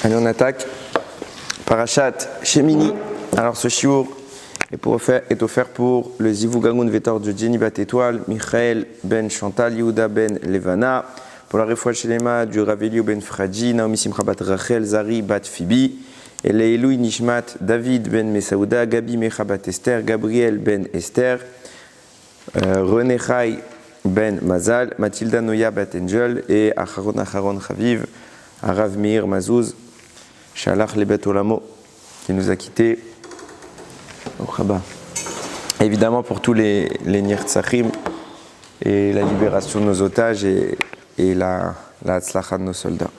Allez, on attaque. Parashat Shemini. Alors, ce shiur est offert pour le Zivugagun Vetor de Jenny Bat Étoile, Michael Ben Chantal, Yehuda Ben Levana, pour la Refoua Shelema du Ravelio Ben Fradji, Naomi Simcha Bat Rachel, Zari Bat Fibi, et Leiloui Nishmat, David Ben Mesaouda, Gabi Mecha Bat Esther, Gabriel Ben Esther, René Chai Ben Mazal, Mathilda Noya Bat Angel, et Acharon Chaviv, Arav Meir Mazouz, Shalach Lebet Olamo, qui nous a quittés au Chaba. Évidemment, pour tous les Nirtzachim et la libération de nos otages et la Hatzlacha de nos soldats.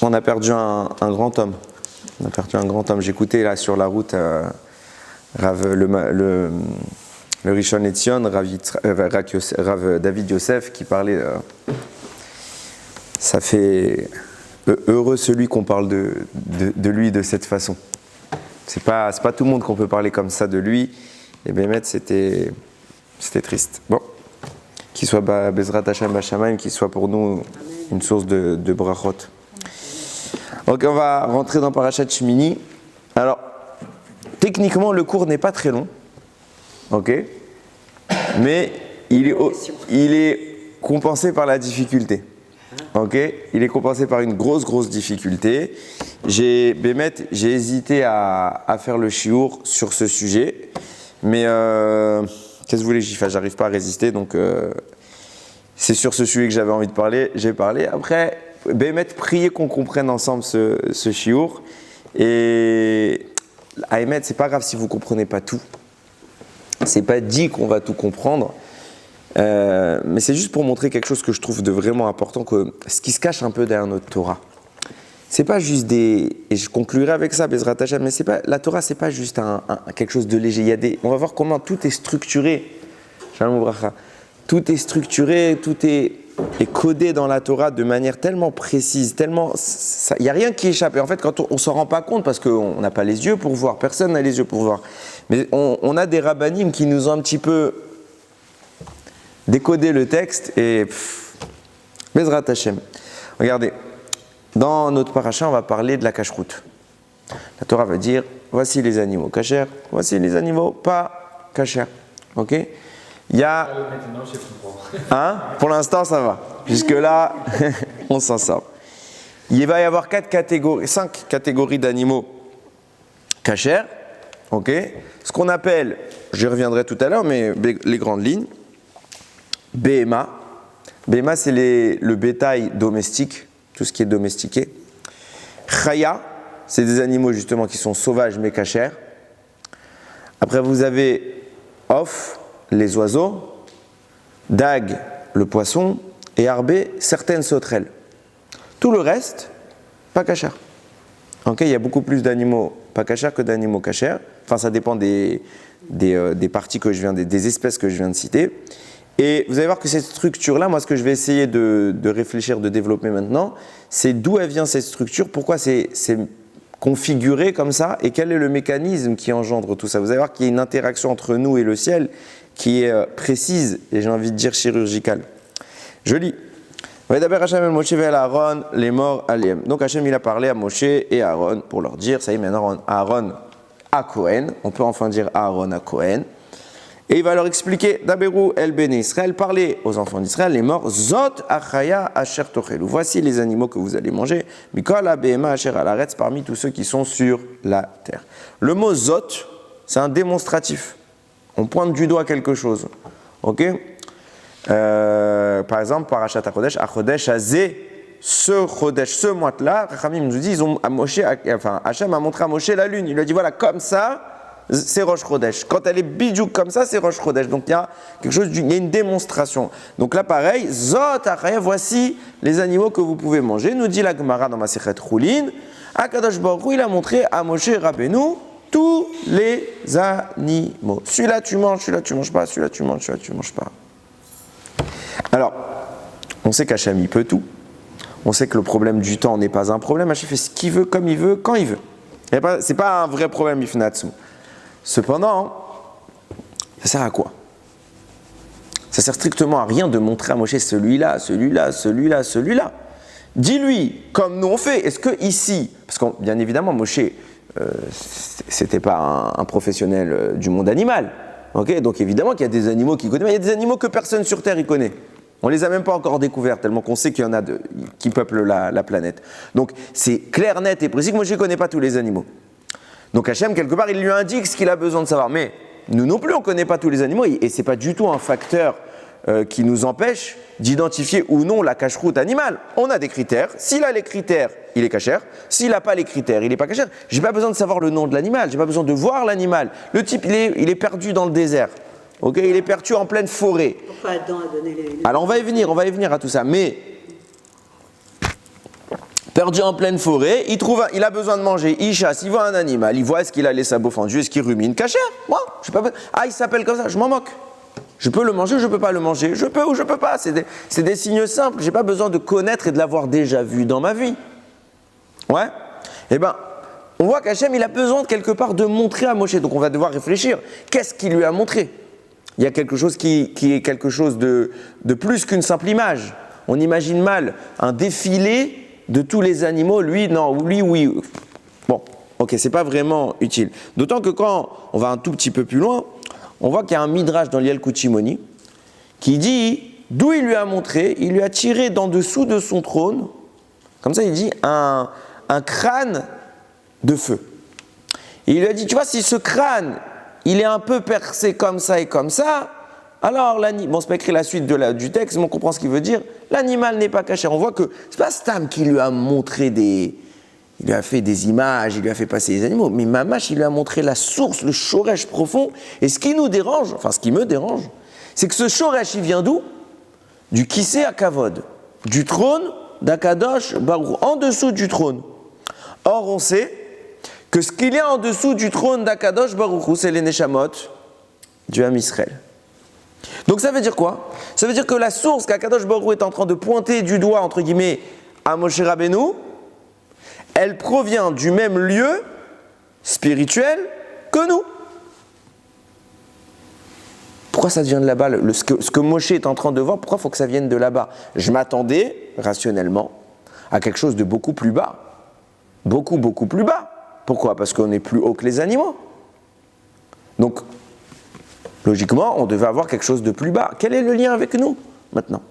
On a perdu un grand homme. J'écoutais là sur la route le Rishon Etzion, Rav David Yosef, qui parlait. Ça fait heureux celui qu'on parle de lui de cette façon. C'est pas tout le monde qu'on peut parler comme ça de lui. Et Bémet, c'était triste. Bon, qu'il soit Bezrat Hashem Bashamayim, qu'il soit pour nous une source de brachot. Ok, on va rentrer dans Parashat Shemini. Alors, techniquement, le cours n'est pas très long, ok, mais il est compensé par la difficulté. Ok, il est compensé par une grosse difficulté. J'ai hésité à faire le shiur sur ce sujet, mais qu'est-ce que vous voulez que j'y fasse? J'arrive pas à résister, donc c'est sur ce sujet que j'avais envie de parler. J'ai parlé. Après, priez qu'on comprenne ensemble ce shiur. Et Ahmed, c'est pas grave si vous comprenez pas tout. C'est pas dit qu'on va tout comprendre. Mais c'est juste pour montrer quelque chose que je trouve de vraiment important, que ce qui se cache un peu derrière notre Torah. C'est pas juste et je conclurai avec ça, Bezrat Hashem, mais la Torah, c'est pas juste quelque chose de léger. On va voir comment tout est structuré. Shalom Bracha. Tout est structuré, tout est codé dans la Torah de manière tellement précise, il n'y a rien qui échappe. Et en fait, quand on ne s'en rend pas compte, parce qu'on n'a pas les yeux pour voir, personne n'a les yeux pour voir. Mais on a des rabbanim qui nous ont un petit peu décoder le texte et Bezrat Hashem. Regardez, dans notre paracha, on va parler de la cacheroute. La Torah va dire, voici les animaux cachers, voici les animaux pas cachers. Ok? Il y a... Pour l'instant, ça va. Jusque-là, on s'en sort. Il va y avoir 5 catégories d'animaux cachers. Ok? Ce qu'on appelle, j'y reviendrai tout à l'heure, mais les grandes lignes. Behema. Behema, c'est le bétail domestique, tout ce qui est domestiqué. Chaya, c'est des animaux justement qui sont sauvages mais cachers. Après, vous avez Off, les oiseaux. Dag, le poisson. Et Arbé, certaines sauterelles. Tout le reste, pas cachers. Okay, il y a beaucoup plus d'animaux pas cachers que d'animaux cachers. Enfin, ça dépend des parties que des espèces que je viens de citer. Et vous allez voir que cette structure-là, moi ce que je vais essayer de réfléchir, de développer maintenant, c'est d'où elle vient cette structure, pourquoi c'est configuré comme ça, et quel est le mécanisme qui engendre tout ça. Vous allez voir qu'il y a une interaction entre nous et le ciel qui est précise, et j'ai envie de dire chirurgicale. Je lis. Donc Hachem il a parlé à Moshe et à Aaron pour leur dire, ça y est maintenant Aaron à Cohen, on peut enfin dire Aaron à Cohen. Et il va leur expliquer, Daberou el Béné Israël, parlez aux enfants d'Israël, les morts, Zot achaya asher tochelu. Voici les animaux que vous allez manger, Mikol abehema asher alaretz, parmi tous ceux qui sont sur la terre. Le mot Zot, c'est un démonstratif. On pointe du doigt quelque chose. Ok? Par exemple, Parashat HaChodesh, HaChodesh Hazé, ce Chodesh, ce mois-là, Rachamim nous dit, Hachem a montré à Moshe la lune. Il lui a dit, voilà, comme ça, c'est Rosh Chodesh. Quand elle est bidjouk comme ça, c'est Rosh Chodesh. Donc il y a quelque chose, il y a une démonstration. Donc là, pareil, Zot achaya, voici les animaux que vous pouvez manger. Nous dit la Gemara dans Masechet Choulin. Akadosh Baruch Hu, il a montré à Moshe Rabbeinu tous les animaux. Celui-là tu manges, celui-là tu manges pas, celui-là tu manges, celui-là tu manges pas. Alors, on sait qu'Hachem il peut tout. On sait que le problème du temps n'est pas un problème. Hachem fait ce qu'il veut, comme il veut, quand il veut. C'est pas un vrai problème, Ifnatsu. Cependant, ça sert à quoi? Ça sert strictement à rien de montrer à Moshe celui-là. dis-lui, comme nous on fait, est-ce que ici, parce que bien évidemment, Moshe, c'était pas un professionnel du monde animal, ok, donc évidemment qu'il y a des animaux qu'il connaît, mais il y a des animaux que personne sur Terre y connaît. On les a même pas encore découverts, tellement qu'on sait qu'il y en a qui peuplent la planète. Donc c'est clair, net et précis que Moshe ne connaît pas tous les animaux. Donc Hachem, quelque part, il lui indique ce qu'il a besoin de savoir. Mais nous non plus, on ne connaît pas tous les animaux, et ce n'est pas du tout un facteur qui nous empêche d'identifier ou non la cacheroute animale. On a des critères. S'il a les critères, il est cachère. S'il n'a pas les critères, il n'est pas cachère. Je n'ai pas besoin de savoir le nom de l'animal, je n'ai pas besoin de voir l'animal. Le type, il est perdu dans le désert. Okay, il est perdu en pleine forêt. Pourquoi Adam a donné les... Alors on va y venir à tout ça. Mais perdu en pleine forêt, il a besoin de manger, il chasse, il voit un animal, il voit est-ce qu'il a les sabots fendus, est-ce qu'il rumine, cachère. Moi, je sais pas. Ah, il s'appelle comme ça, je m'en moque. Je peux le manger ou je peux pas le manger. Je peux ou je peux pas. C'est des signes simples. J'ai pas besoin de connaître et de l'avoir déjà vu dans ma vie. Ouais. Eh ben, on voit qu'Hachem, il a besoin de quelque part de montrer à Moshe. Donc on va devoir réfléchir. Qu'est-ce qu'il lui a montré? Il y a quelque chose qui est quelque chose de plus qu'une simple image. On imagine mal un défilé de tous les animaux. Lui, non. Lui, oui. Bon, ok, c'est pas vraiment utile. D'autant que quand on va un tout petit peu plus loin, on voit qu'il y a un midrash dans l'Yel Kuchimoni qui dit d'où il lui a montré, il lui a tiré d'en dessous de son trône, comme ça il dit, un crâne de feu. Et il lui a dit, tu vois, si ce crâne, il est un peu percé comme ça et comme ça, alors l'animal, bon c'est pas écrit la suite du texte, mais on comprend ce qu'il veut dire, l'animal n'est pas caché. On voit que c'est pas Stam qui lui a montré il lui a fait des images, il lui a fait passer les animaux, mais Mamash, il lui a montré la source, le shoresh profond. Et ce qui nous dérange, enfin ce qui me dérange, c'est que ce shoresh, il vient d'où? Du Kisé Akavod, du trône d'Akadosh Baruch, en dessous du trône. Or, on sait que ce qu'il y a en dessous du trône d'Akadosh Baruch, c'est les Neshamot du Ham Israël. Donc ça veut dire quoi? Ça veut dire que la source qu'Akadosh Baruch est en train de pointer du doigt, entre guillemets, à Moshe Rabbeinu, elle provient du même lieu spirituel que nous. Pourquoi ça vient de là-bas? Ce que Moshe est en train de voir, pourquoi il faut que ça vienne de là-bas? Je m'attendais, rationnellement, à quelque chose de beaucoup plus bas. Beaucoup, beaucoup plus bas. Pourquoi? Parce qu'on est plus haut que les animaux. Donc, logiquement, on devait avoir quelque chose de plus bas. Quel est le lien avec nous, maintenant?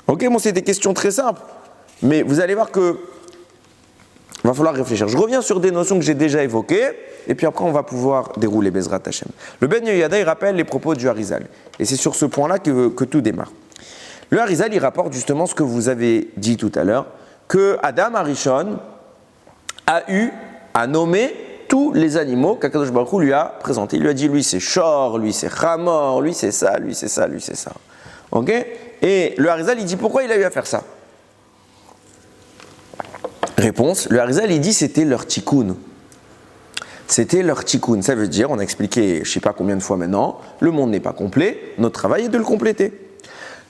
Ok, bon, c'est des questions très simples. Mais vous allez voir que il va falloir réfléchir. Je reviens sur des notions que j'ai déjà évoquées, et puis après on va pouvoir dérouler Bezrat Hashem. Le Ben Yehoyada, il rappelle les propos du Harizal. Et c'est sur ce point-là que tout démarre. Le Harizal, il rapporte justement ce que vous avez dit tout à l'heure, que Adam Arishon a nommé tous les animaux qu'Akadosh Baruch Hu lui a présentés. Il lui a dit, lui c'est Shor, lui c'est Hamor, lui c'est ça, lui c'est ça, lui c'est ça. Ok? Et le Harizal, il dit, pourquoi il a eu à faire ça? Réponse, le Harizal, il dit c'était leur tikkun. C'était leur tikkun. Ça veut dire, on a expliqué je ne sais pas combien de fois maintenant, le monde n'est pas complet, notre travail est de le compléter.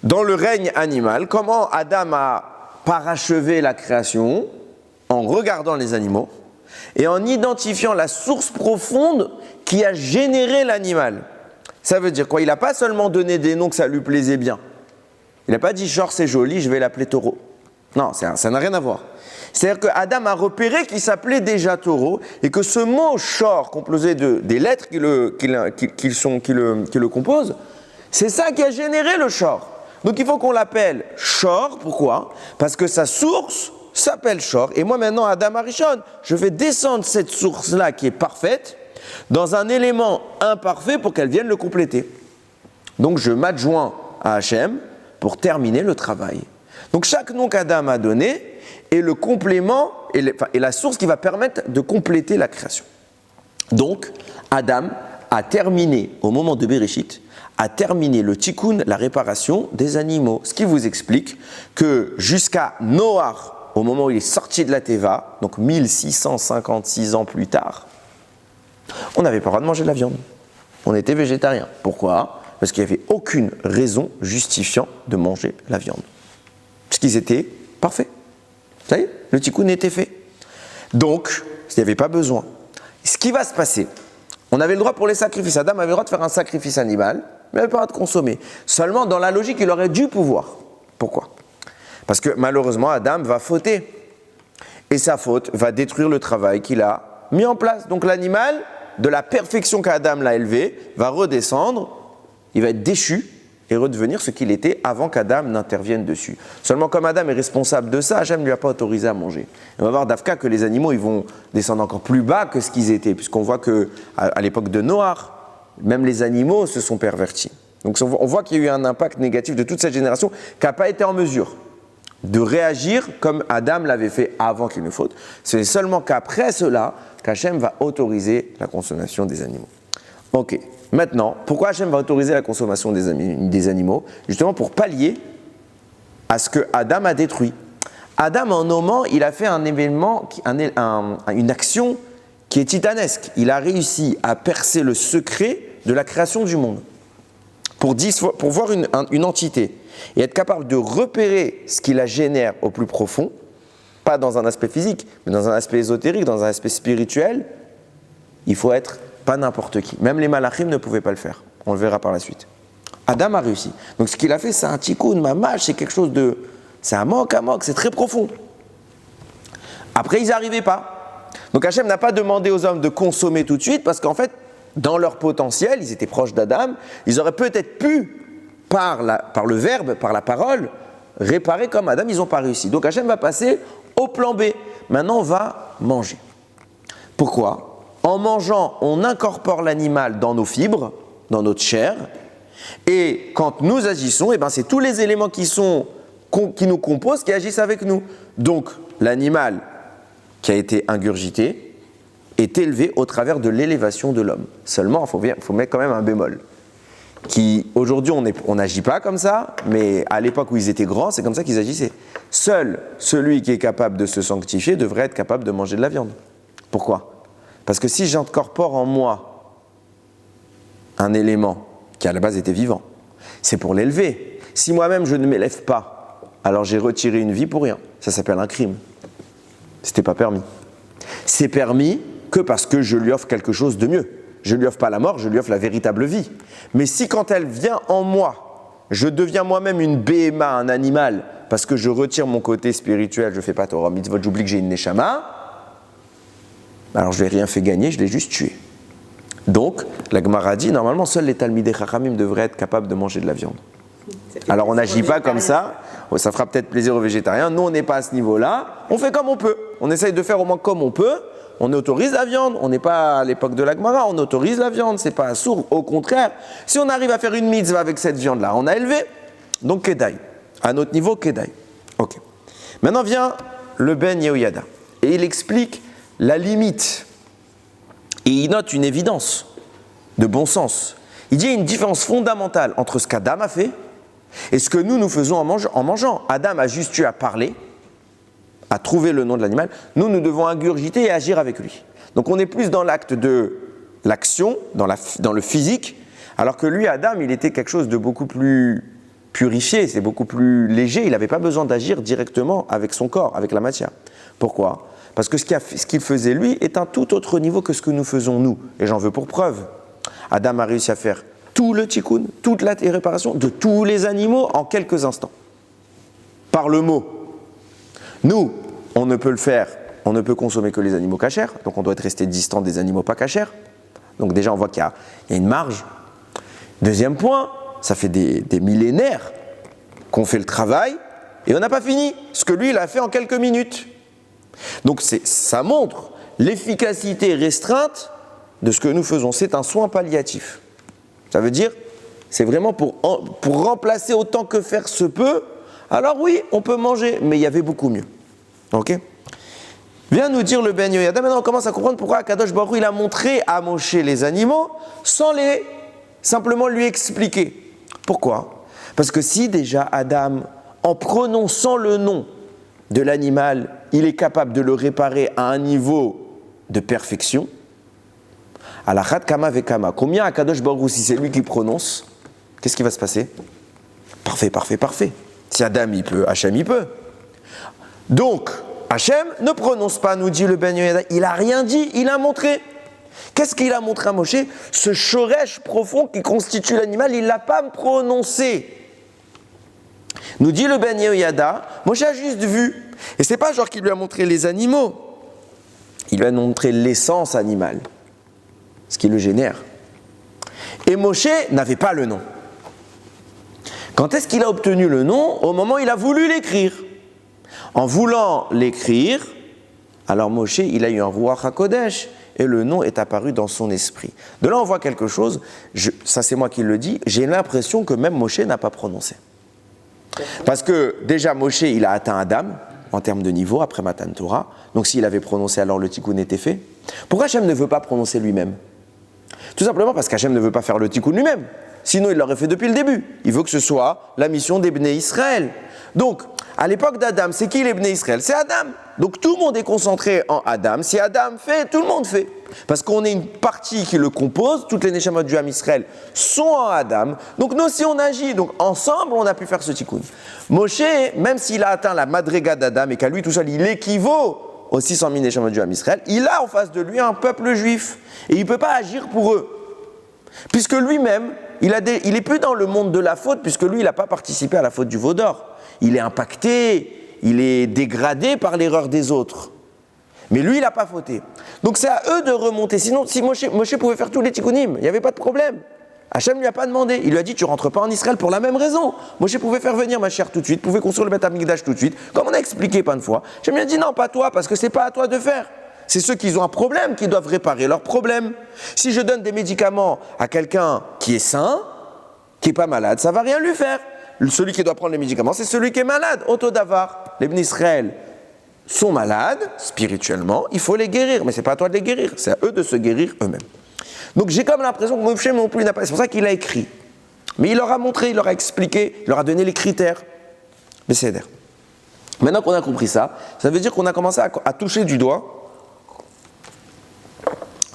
Dans le règne animal, comment Adam a parachevé la création? En regardant les animaux et en identifiant la source profonde qui a généré l'animal. Ça veut dire quoi? Il n'a pas seulement donné des noms que ça lui plaisait bien. Il n'a pas dit genre c'est joli, je vais l'appeler taureau. Non, ça n'a rien à voir. C'est-à-dire que Adam a repéré qu'il s'appelait déjà taureau et que ce mot shor, composé des lettres qui le composent, c'est ça qui a généré le shor. Donc il faut qu'on l'appelle shor. Pourquoi? Parce que sa source s'appelle shor. Et moi maintenant, Adam Arishon, je vais descendre cette source-là qui est parfaite dans un élément imparfait pour qu'elle vienne le compléter. Donc je m'adjoins à Hachem pour terminer le travail. Donc chaque nom qu'Adam a donné est le complément et la source qui va permettre de compléter la création. Donc Adam a terminé, au moment de Bereshit, a terminé le tikkun, la réparation des animaux. Ce qui vous explique que jusqu'à Noach, au moment où il est sorti de la Teva, donc 1656 ans plus tard, on n'avait pas le droit de manger de la viande. On était végétarien. Pourquoi? Parce qu'il n'y avait aucune raison justifiant de manger la viande. Parce qu'ils étaient parfaits. Vous savez, le tikkun était fait. Donc, il n'y avait pas besoin. Ce qui va se passer, on avait le droit pour les sacrifices. Adam avait le droit de faire un sacrifice animal, mais il n'avait pas le droit de consommer. Seulement, dans la logique, il aurait dû pouvoir. Pourquoi? Parce que malheureusement, Adam va fauter. Et sa faute va détruire le travail qu'il a mis en place. Donc l'animal, de la perfection qu'Adam l'a élevé, va redescendre, il va être déchu et redevenir ce qu'il était avant qu'Adam n'intervienne dessus. Seulement comme Adam est responsable de ça, Hachem ne lui a pas autorisé à manger. Et on va voir d'Afka que les animaux ils vont descendre encore plus bas que ce qu'ils étaient, puisqu'on voit qu'à l'époque de Noach, même les animaux se sont pervertis. Donc on voit qu'il y a eu un impact négatif de toute cette génération qui n'a pas été en mesure de réagir comme Adam l'avait fait avant qu'il ne faute. C'est seulement qu'après cela qu'Hachem va autoriser la consommation des animaux. Ok, maintenant, pourquoi Hachem va autoriser la consommation des animaux? Justement pour pallier à ce que Adam a détruit. Adam, en nommant, il a fait un événement, une action qui est titanesque. Il a réussi à percer le secret de la création du monde. Pour voir une entité et être capable de repérer ce qui la génère au plus profond, pas dans un aspect physique, mais dans un aspect ésotérique, dans un aspect spirituel, il faut être pas n'importe qui. Même les malachim ne pouvaient pas le faire. On le verra par la suite. Adam a réussi. Donc ce qu'il a fait, c'est un tikkun, mamash, c'est quelque chose de... C'est un mok, c'est très profond. Après, ils n'y arrivaient pas. Donc Hachem n'a pas demandé aux hommes de consommer tout de suite, parce qu'en fait, dans leur potentiel, ils étaient proches d'Adam, ils auraient peut-être pu, par le verbe, par la parole, réparer comme Adam, ils n'ont pas réussi. Donc Hachem va passer au plan B. Maintenant, on va manger. Pourquoi? En mangeant, on incorpore l'animal dans nos fibres, dans notre chair, et quand nous agissons, c'est tous les éléments qui nous composent qui agissent avec nous. Donc, l'animal qui a été ingurgité est élevé au travers de l'élévation de l'homme. Seulement, il faut mettre quand même un bémol. Aujourd'hui, on n'agit pas comme ça, mais à l'époque où ils étaient grands, c'est comme ça qu'ils agissaient. Seul celui qui est capable de se sanctifier devrait être capable de manger de la viande. Pourquoi? Parce que si j'incorpore en moi un élément qui à la base était vivant, c'est pour l'élever. Si moi-même je ne m'élève pas, alors j'ai retiré une vie pour rien. Ça s'appelle un crime. C'était pas permis. C'est permis que parce que je lui offre quelque chose de mieux. Je ne lui offre pas la mort, je lui offre la véritable vie. Mais si quand elle vient en moi, je deviens moi-même une BMA, un animal, parce que je retire mon côté spirituel, je ne fais pas Torah Mitzvot, j'oublie que j'ai une Neshama, alors je ne l'ai rien fait gagner, je l'ai juste tué. Donc, la Gemara dit, normalement, seuls les Talmidei Chachamim devraient être capables de manger de la viande. Alors on n'agit pas comme ça, ça fera peut-être plaisir aux végétariens, nous on n'est pas à ce niveau-là, on fait comme on peut, on essaye de faire au moins comme on peut, on autorise la viande, on n'est pas à l'époque de la Gemara, on autorise la viande, c'est pas sourd, au contraire, si on arrive à faire une mitzvah avec cette viande-là, on a élevé, donc Kedai, à notre niveau Kedai. Ok. Maintenant vient le Ben Yehoyada, et il explique la limite, et il note une évidence de bon sens. Il dit il y a une différence fondamentale entre ce qu'Adam a fait et ce que nous faisons en mangeant. Adam a juste eu à parler, à trouver le nom de l'animal. Nous devons ingurgiter et agir avec lui. Donc on est plus dans l'acte de l'action, dans le physique, alors que lui, Adam, il était quelque chose de beaucoup plus purifié, c'est beaucoup plus léger. Il n'avait pas besoin d'agir directement avec son corps, avec la matière. Pourquoi? Parce que ce qu'il faisait lui est un tout autre niveau que ce que nous faisons nous. Et j'en veux pour preuve. Adam a réussi à faire tout le tikkun, toute la réparation de tous les animaux en quelques instants. Par le mot. Nous, on ne peut le faire, on ne peut consommer que les animaux cachers, donc on doit être resté distant des animaux pas cachers. Donc déjà, on voit qu'il y a une marge. Deuxième point, ça fait des millénaires qu'on fait le travail et on n'a pas fini. Ce que lui, il a fait en quelques minutes. Donc ça montre l'efficacité restreinte de ce que nous faisons. C'est un soin palliatif. Ça veut dire, c'est vraiment pour remplacer autant que faire se peut. Alors oui, on peut manger, mais il y avait beaucoup mieux. Ok? Vient nous dire le Ben Yehoyada. Maintenant, on commence à comprendre pourquoi Akadosh Baruch Hu, il a montré à Moshe les animaux sans simplement lui expliquer. Pourquoi? Parce que si déjà Adam, en prononçant le nom de l'animal, il est capable de le réparer à un niveau de perfection, Alachat Kama Vekama, combien Akadosh Baruch Hu, si c'est lui qui prononce, qu'est-ce qui va se passer? Parfait, parfait, parfait. Si Adam il peut, Hachem il peut. Donc, Hachem ne prononce pas, nous dit le Ben Yehoyada. Il n'a rien dit, il a montré. Qu'est-ce qu'il a montré à Moshe? Ce shoresh profond qui constitue l'animal, il ne l'a pas prononcé. Nous dit le Ben Yehoyada, Moshe a juste vu. Et c'est pas genre qu'il lui a montré les animaux. Il lui a montré l'essence animale, ce qui le génère. Et Moshe n'avait pas le nom. Quand est-ce qu'il a obtenu le nom? Au moment où il a voulu l'écrire. En voulant l'écrire, alors Moshe, il a eu un Ruach HaKodesh, et le nom est apparu dans son esprit. De là, on voit quelque chose, ça c'est moi qui le dis, j'ai l'impression que même Moshe n'a pas prononcé. Parce que déjà, Moshe, il a atteint Adam, en termes de niveau, après Matan Torah. Donc s'il avait prononcé, alors le tikkun était fait. Pourquoi Hachem ne veut pas prononcer lui-même? Tout simplement parce qu'Hachem ne veut pas faire le tikkun lui-même. Sinon, il l'aurait fait depuis le début. Il veut que ce soit la mission des Bnei Israël. Donc, à l'époque d'Adam, c'est qui les Bnei Israël? C'est Adam. Donc tout le monde est concentré en Adam. Si Adam fait, tout le monde fait. Parce qu'on est une partie qui le compose. Toutes les Neshamot du Ham Israël sont en Adam. Donc nous aussi on agit. Donc ensemble, on a pu faire ce tikkun. Moshe, même s'il a atteint la madriga d'Adam et qu'à lui tout seul, il équivaut aux 600 000 Neshamot du Ham Israël, il a en face de lui un peuple juif. Et il ne peut pas agir pour eux. Puisque lui-même, il est plus dans le monde de la faute, puisque lui, il n'a pas participé à la faute du veau d'or. Il est impacté, il est dégradé par l'erreur des autres. Mais lui, il n'a pas fauté. Donc c'est à eux de remonter. Sinon, si Moshe pouvait faire tous les tikkunim, il n'y avait pas de problème. Hachem ne lui a pas demandé. Il lui a dit, tu ne rentres pas en Israël pour la même raison. Moshe pouvait faire venir ma chère tout de suite, pouvait construire le Beth Amikdash tout de suite, comme on a expliqué plein de fois. Hachem lui a dit, non, pas toi, parce que ce n'est pas à toi de faire. C'est ceux qui ont un problème qui doivent réparer leur problème. Si je donne des médicaments à quelqu'un qui est sain, qui n'est pas malade, ça ne va rien lui faire. Celui qui doit prendre les médicaments, c'est celui qui est malade. Autodavar, les Bnei Israël sont malades spirituellement, il faut les guérir, mais ce n'est pas à toi de les guérir, c'est à eux de se guérir eux-mêmes. Donc j'ai comme l'impression que Moshe non plus n'a pas. C'est pour ça qu'il a écrit. Mais il leur a montré, il leur a expliqué, il leur a donné les critères. Mais c'est d'air. Maintenant qu'on a compris ça, ça veut dire qu'on a commencé à toucher du doigt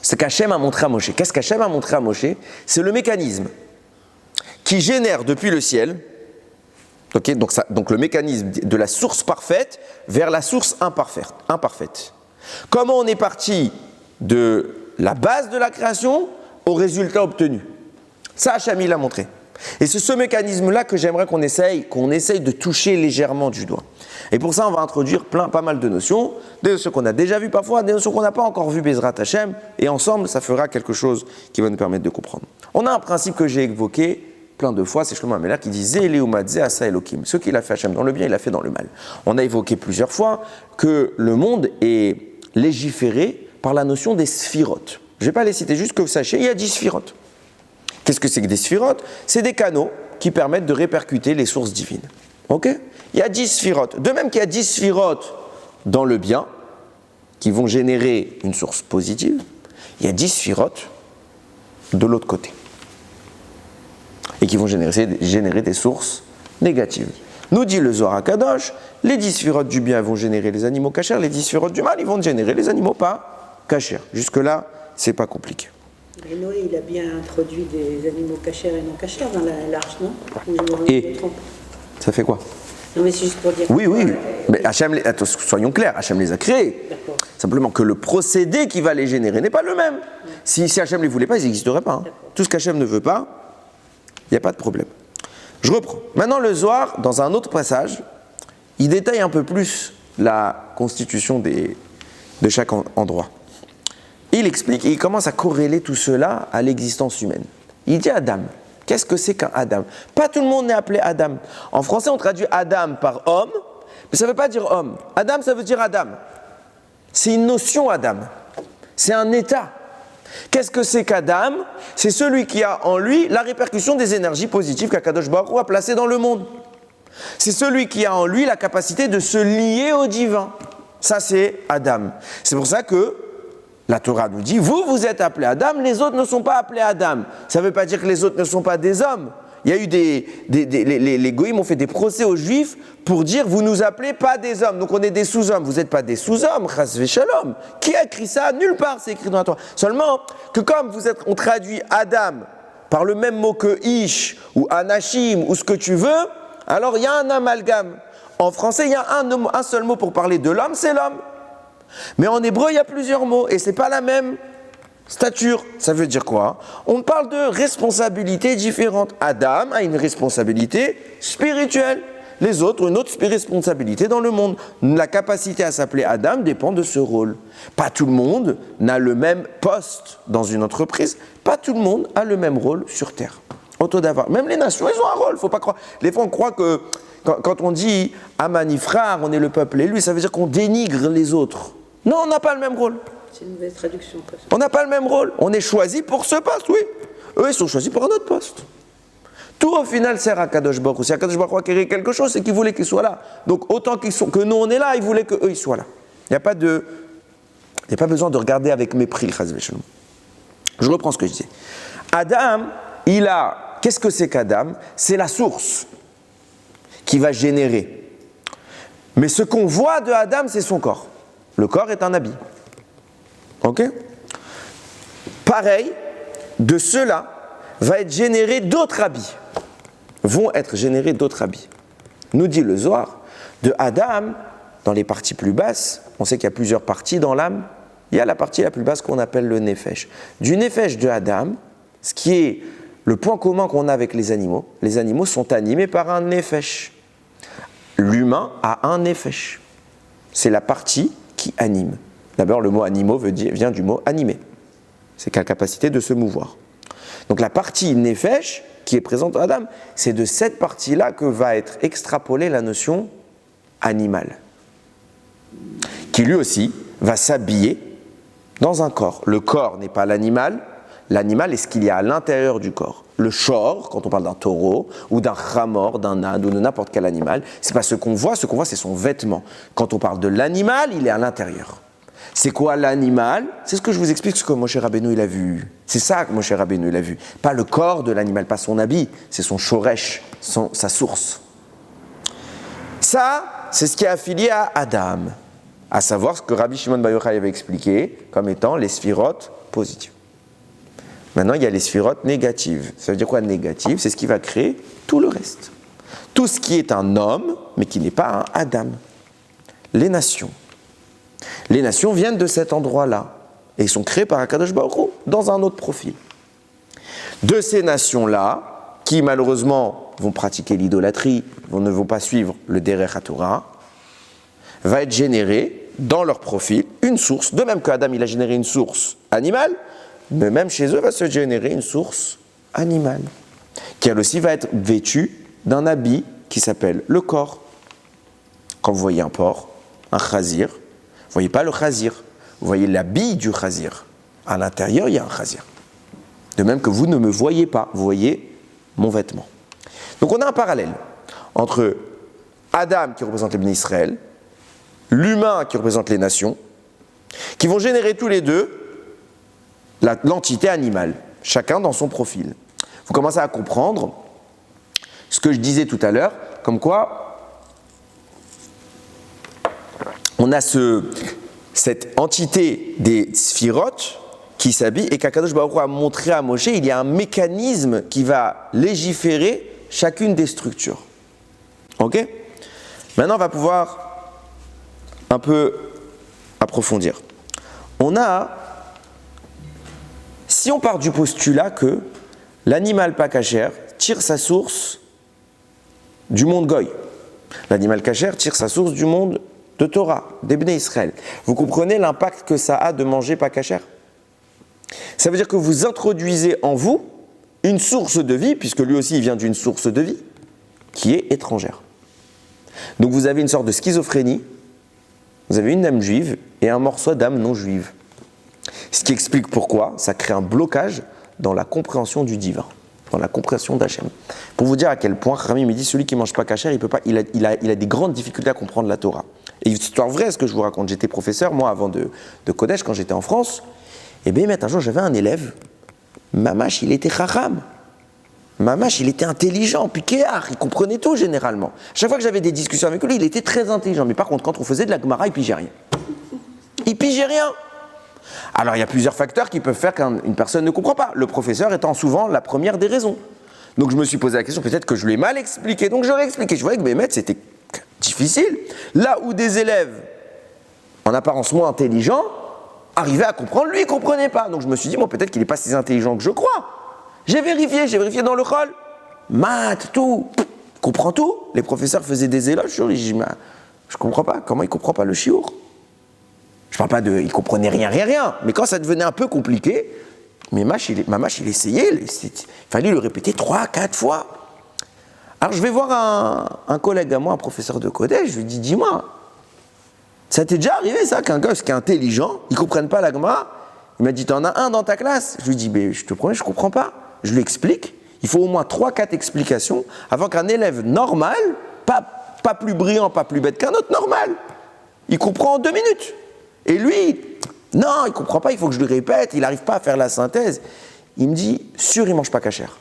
ce qu'Hachem a montré à Moshe. Qu'est-ce qu'Hachem a montré à Moshe? C'est le mécanisme qui génère depuis le ciel. Okay, donc le mécanisme de la source parfaite vers la source imparfaite. Comment on est parti de la base de la création au résultat obtenu? Ça, Hachem il l'a montré. Et c'est ce mécanisme-là que j'aimerais qu'on essaye de toucher légèrement du doigt. Et pour ça, on va introduire pas mal de notions, des notions qu'on a déjà vues parfois, des notions qu'on n'a pas encore vues, Bezrat Hachem, et ensemble, ça fera quelque chose qui va nous permettre de comprendre. On a un principe que j'ai évoqué plein de fois, c'est Shlomo HaMelech qui dit Zé Eleumat, Zé Asa Elokim. Ce qu'il a fait Hachem dans le bien, il l'a fait dans le mal. On a évoqué plusieurs fois que le monde est légiféré par la notion des sphirotes. Je ne vais pas les citer, juste que vous sachiez, il y a 10 sphirotes. Qu'est-ce que c'est que des sphirotes? C'est des canaux qui permettent de répercuter les sources divines. Ok? Il y a 10 sphirotes. De même qu'il y a 10 sphirotes dans le bien, qui vont générer une source positive, il y a 10 sphirotes de l'autre côté. Et qui vont générer des sources négatives. Nous dit le Zohar HaKadosh, les 10 sphirotes du bien vont générer les animaux cachers, les 10 sphirotes du mal, ils vont générer les animaux pas cachers. Jusque-là, c'est pas compliqué. Mais Noé, il a bien introduit des animaux cachers et non cachers dans l'arche, non? Et ça fait quoi? Non, mais c'est juste pour dire. Oui. Mais Hachem, soyons clairs, Hachem les a créés. D'accord. Simplement que le procédé qui va les générer n'est pas le même. Si Hachem ne les voulait pas, ils n'existeraient pas. Hein. Tout ce qu'Hachem ne veut pas, il n'y a pas de problème. Je reprends. Maintenant, le Zohar, dans un autre passage, il détaille un peu plus la constitution de chaque endroit. Il explique et il commence à corréler tout cela à l'existence humaine. Il dit Adam. Qu'est-ce que c'est qu'un Adam? Pas tout le monde est appelé Adam. En français, on traduit Adam par homme, mais ça ne veut pas dire homme. Adam, ça veut dire Adam. C'est une notion, Adam. C'est un état. Qu'est-ce que c'est qu'Adam? C'est celui qui a en lui la répercussion des énergies positives qu'Akadosh Baruch Hu a placées dans le monde. C'est celui qui a en lui la capacité de se lier au divin. Ça, c'est Adam. C'est pour ça que la Torah nous dit, vous êtes appelés Adam, les autres ne sont pas appelés Adam. Ça ne veut pas dire que les autres ne sont pas des hommes. Il y a eu les goïms ont fait des procès aux juifs pour dire, vous nous appelez pas des hommes, donc on est des sous-hommes. Vous n'êtes pas des sous-hommes, chas v'shalom. Qui a écrit ça? Nulle part, c'est écrit dans la Torah. Seulement que comme on traduit Adam par le même mot que Ish, ou Anashim, ou ce que tu veux, alors il y a un amalgame. En français, il y a un seul mot pour parler de l'homme, c'est l'homme. Mais en hébreu, il y a plusieurs mots, et ce n'est pas la même stature. Ça veut dire quoi? On parle de responsabilités différentes. Adam a une responsabilité spirituelle. les autres ont une autre responsabilité dans le monde. La capacité à s'appeler Adam dépend de ce rôle. Pas tout le monde n'a le même poste dans une entreprise, pas tout le monde a le même rôle sur Terre. Même les nations, ils ont un rôle, faut pas croire. Les fois, on croit que quand on dit Amanifrar, on est le peuple élu, ça veut dire qu'on dénigre les autres. Non, on n'a pas le même rôle. C'est une nouvelle traduction. On n'a pas le même rôle. On est choisi pour ce poste, oui. Eux, ils sont choisis pour un autre poste. Tout au final sert à Kadosh Baruch Hu. Si Kadosh Baruch Hu a créé quelque chose, c'est qu'il voulait qu'ils soient là. Donc autant que nous on est là, il voulait qu'eux ils soient là. Il n'y a pas besoin de regarder avec mépris le Chaz v'Shalom. Je reprends ce que je disais. Adam, qu'est-ce que c'est qu'Adam? C'est la source qui va générer. Mais ce qu'on voit de Adam, c'est son corps. Le corps est un habit. Ok? Pareil, de cela va être généré d'autres habits. Vont être générés d'autres habits. Nous dit le Zohar, de Adam, dans les parties plus basses, on sait qu'il y a plusieurs parties dans l'âme, il y a la partie la plus basse qu'on appelle le Nefesh. Du Nefesh de Adam, ce qui est le point commun qu'on a avec les animaux sont animés par un Nefesh. L'humain a un Nefesh. C'est la partie qui anime. D'abord, le mot animaux vient du mot animer. C'est la capacité de se mouvoir. Donc la partie Nefesh, qui est présente en Adam, c'est de cette partie-là que va être extrapolée la notion animale, qui lui aussi va s'habiller dans un corps. Le corps n'est pas l'animal est ce qu'il y a à l'intérieur du corps. Le shor, quand on parle d'un taureau, ou d'un chamor, d'un âne, ou de n'importe quel animal, c'est pas ce qu'on voit c'est son vêtement. Quand on parle de l'animal, il est à l'intérieur. C'est quoi l'animal? C'est ce que je vous explique, ce que Moshe Rabbeinu il a vu. C'est ça que Moshe Rabbeinu il a vu. Pas le corps de l'animal, pas son habit, c'est son shoresh, sa source. Ça, c'est ce qui est affilié à Adam, à savoir ce que Rabbi Shimon Bar Yochai avait expliqué comme étant les sphirotes positives. Maintenant, il y a les sphirotes négatives. Ça veut dire quoi négative? C'est ce qui va créer tout le reste. Tout ce qui est un homme, mais qui n'est pas un Adam. Les nations. Les nations viennent de cet endroit-là. Et ils sont créés par Akadosh Baruch Hu dans un autre profil. De ces nations-là, qui malheureusement vont pratiquer l'idolâtrie, ne vont pas suivre le Derech HaTorah, va être générée dans leur profil une source. De même qu'Adam il a généré une source animale, mais même chez eux va se générer une source animale, qui elle aussi va être vêtue d'un habit qui s'appelle le corps. Quand vous voyez un porc, un chazir, vous ne voyez pas le chazir, vous voyez l'habit du chazir. À l'intérieur, il y a un chazir. De même que vous ne me voyez pas, vous voyez mon vêtement. Donc on a un parallèle entre Adam qui représente les bénis Israël, l'humain qui représente les nations, qui vont générer tous les deux l'entité animale, chacun dans son profil. Vous commencez à comprendre ce que je disais tout à l'heure, comme quoi on a cette entité des sphirotes qui s'habille et qu'Akadosh Baruch Hu a montré à Moshe, il y a un mécanisme qui va légiférer chacune des structures. Ok? Maintenant, on va pouvoir un peu approfondir. Si on part du postulat que l'animal pas kasher tire sa source du monde Goy, l'animal kasher tire sa source du monde de Torah, des Bnei Israël. Vous comprenez l'impact que ça a de manger pas kasher? Ça veut dire que vous introduisez en vous une source de vie, puisque lui aussi il vient d'une source de vie, qui est étrangère. Donc vous avez une sorte de schizophrénie, vous avez une âme juive et un morceau d'âme non juive. Ce qui explique pourquoi ça crée un blocage dans la compréhension du divin, dans la compréhension d'Hachem. Pour vous dire à quel point, Rami me dit, celui qui ne mange pas kasher, il a des grandes difficultés à comprendre la Torah. Et une histoire vraie, ce que je vous raconte, j'étais professeur, moi, avant de Kodesh, quand j'étais en France, et bien, un jour, j'avais un élève, Mamash, il était chacham. Mamash, il était intelligent, puis kéar, il comprenait tout, généralement. Chaque fois que j'avais des discussions avec lui, il était très intelligent. Mais par contre, quand on faisait de la Gemara, il pigeait rien. Il pigeait rien. Alors, il y a plusieurs facteurs qui peuvent faire qu'une personne ne comprend pas. Le professeur étant souvent la première des raisons. Donc, je me suis posé la question, peut-être que je lui ai mal expliqué. Donc, je l'ai expliqué. Je voyais que mes maîtres, c'était difficile. Là où des élèves, en apparence moins intelligents, arrivaient à comprendre, lui, il ne comprenait pas. Donc, je me suis dit, bon, peut-être qu'il n'est pas si intelligent que je crois. J'ai vérifié dans le hall. Maths, tout. comprend tout. Les professeurs faisaient des éloges sur lui. Je dis, mais je comprends pas. Comment il comprend pas le chiour? Je parle pas de, il comprenait rien. Mais quand ça devenait un peu compliqué, Mamash, il essayait. Il fallait le répéter 3-4 fois. Alors je vais voir un collègue à moi, un professeur de Kodesh. Je lui dis, dis-moi, ça t'est déjà arrivé ça qu'un gosse qui est intelligent, il ne comprenne pas la Gemara? Il m'a dit, t'en as un dans ta classe? Je lui dis, mais je te promets, je ne comprends pas. Je lui explique. Il faut au moins 3-4 explications avant qu'un élève normal, pas plus brillant, pas plus bête qu'un autre, normal, il comprend en 2 minutes. Et lui, non, il ne comprend pas, il faut que je lui répète, il n'arrive pas à faire la synthèse. Il me dit, sûr, il ne mange pas cachère.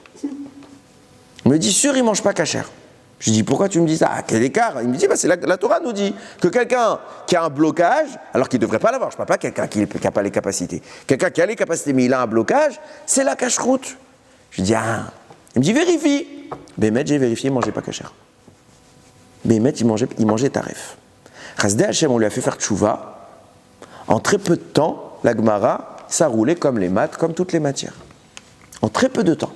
Il me dit, sûr, il ne mange pas cachère. Je lui dis, pourquoi tu me dis ça? Ah, quel écart? Il me dit, bah, c'est la Torah nous dit que quelqu'un qui a un blocage, alors qu'il ne devrait pas l'avoir, je ne parle pas quelqu'un qui n'a pas les capacités. Quelqu'un qui a les capacités, mais il a un blocage, c'est la cache-route. Je lui dis, ah. Il me dit, vérifie. Bémet, j'ai vérifié, il ne mangeait pas cachère. Bémet, il mangeait taref. Chasdei Hashem, on lui a fait faire tchouva. En très peu de temps, la Gemara, ça roulait comme les maths, comme toutes les matières. En très peu de temps.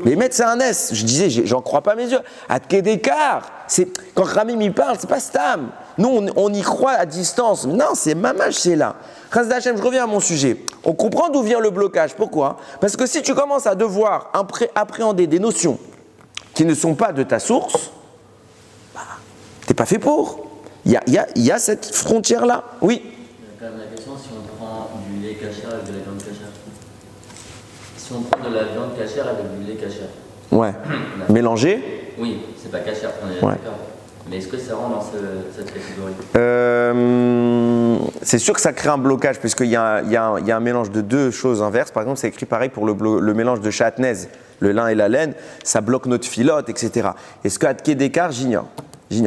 Bémet, c'est un S. Je disais, j'en crois pas mes yeux. À Kedekar, quand Ramim y parle, c'est pas Stam. Nous, on y croit à distance. Non, c'est Mamash, c'est là. Chasdei Hashem, je reviens à mon sujet. On comprend d'où vient le blocage. Pourquoi? Parce que si tu commences à devoir appréhender des notions qui ne sont pas de ta source, bah, t'es pas fait pour. Il y a cette frontière-là. Oui. Il y a quand même la question si on prend du lait cachère avec de la viande cachère. Si on prend de la viande cachère avec du lait cachère. Ouais. Mélangé? Oui, c'est pas cachère, on est d'accord. Mais est-ce que ça rentre dans cette catégorie? C'est sûr que ça crée un blocage, puisqu'il y a un mélange de deux choses inverses. Par exemple, c'est écrit pareil pour le mélange de chatnez, le lin et la laine, ça bloque notre filote, etc. Est-ce qu'à Kedekar, j'ignore.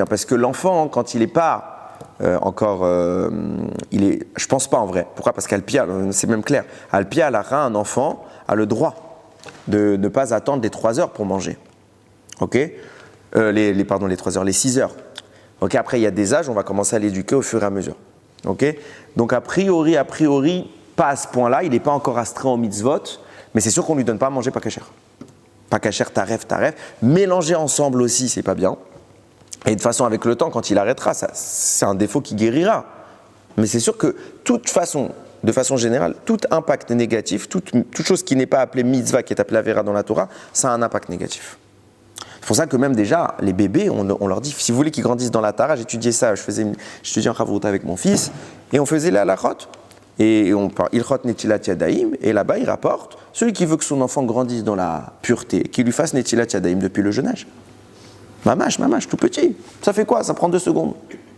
Parce que l'enfant, quand il n'est pas encore, je pense pas en vrai. Pourquoi? Parce qu'Alpia, c'est même clair, Alpia, un enfant a le droit de ne pas attendre les 3 heures pour manger. Ok? Les 3 heures, les 6 heures. Ok? Après, il y a des âges, on va commencer à l'éduquer au fur et à mesure. Ok? Donc, a priori, pas à ce point-là, il n'est pas encore astreint au mitzvot, mais c'est sûr qu'on ne lui donne pas à manger pas cachère. Pas cachère, taref. Mélanger ensemble aussi, c'est pas bien. Et de façon, avec le temps, quand il arrêtera, c'est un défaut qui guérira. Mais c'est sûr que, de façon générale, tout impact négatif, toute chose qui n'est pas appelée mitzvah, qui est appelée avera dans la Torah, ça a un impact négatif. C'est pour ça que même déjà, les bébés, on leur dit, si vous voulez qu'ils grandissent dans la Torah, j'étudiais ça, j'étudiais en Chavruta avec mon fils, et on faisait la halachot. Et on parle ilchot netilat yadaim, et là-bas, il rapporte, celui qui veut que son enfant grandisse dans la pureté, qu'il lui fasse netilat yadaim depuis le jeune âge. Mamash, tout petit. Ça fait quoi? Ça prend 2 secondes.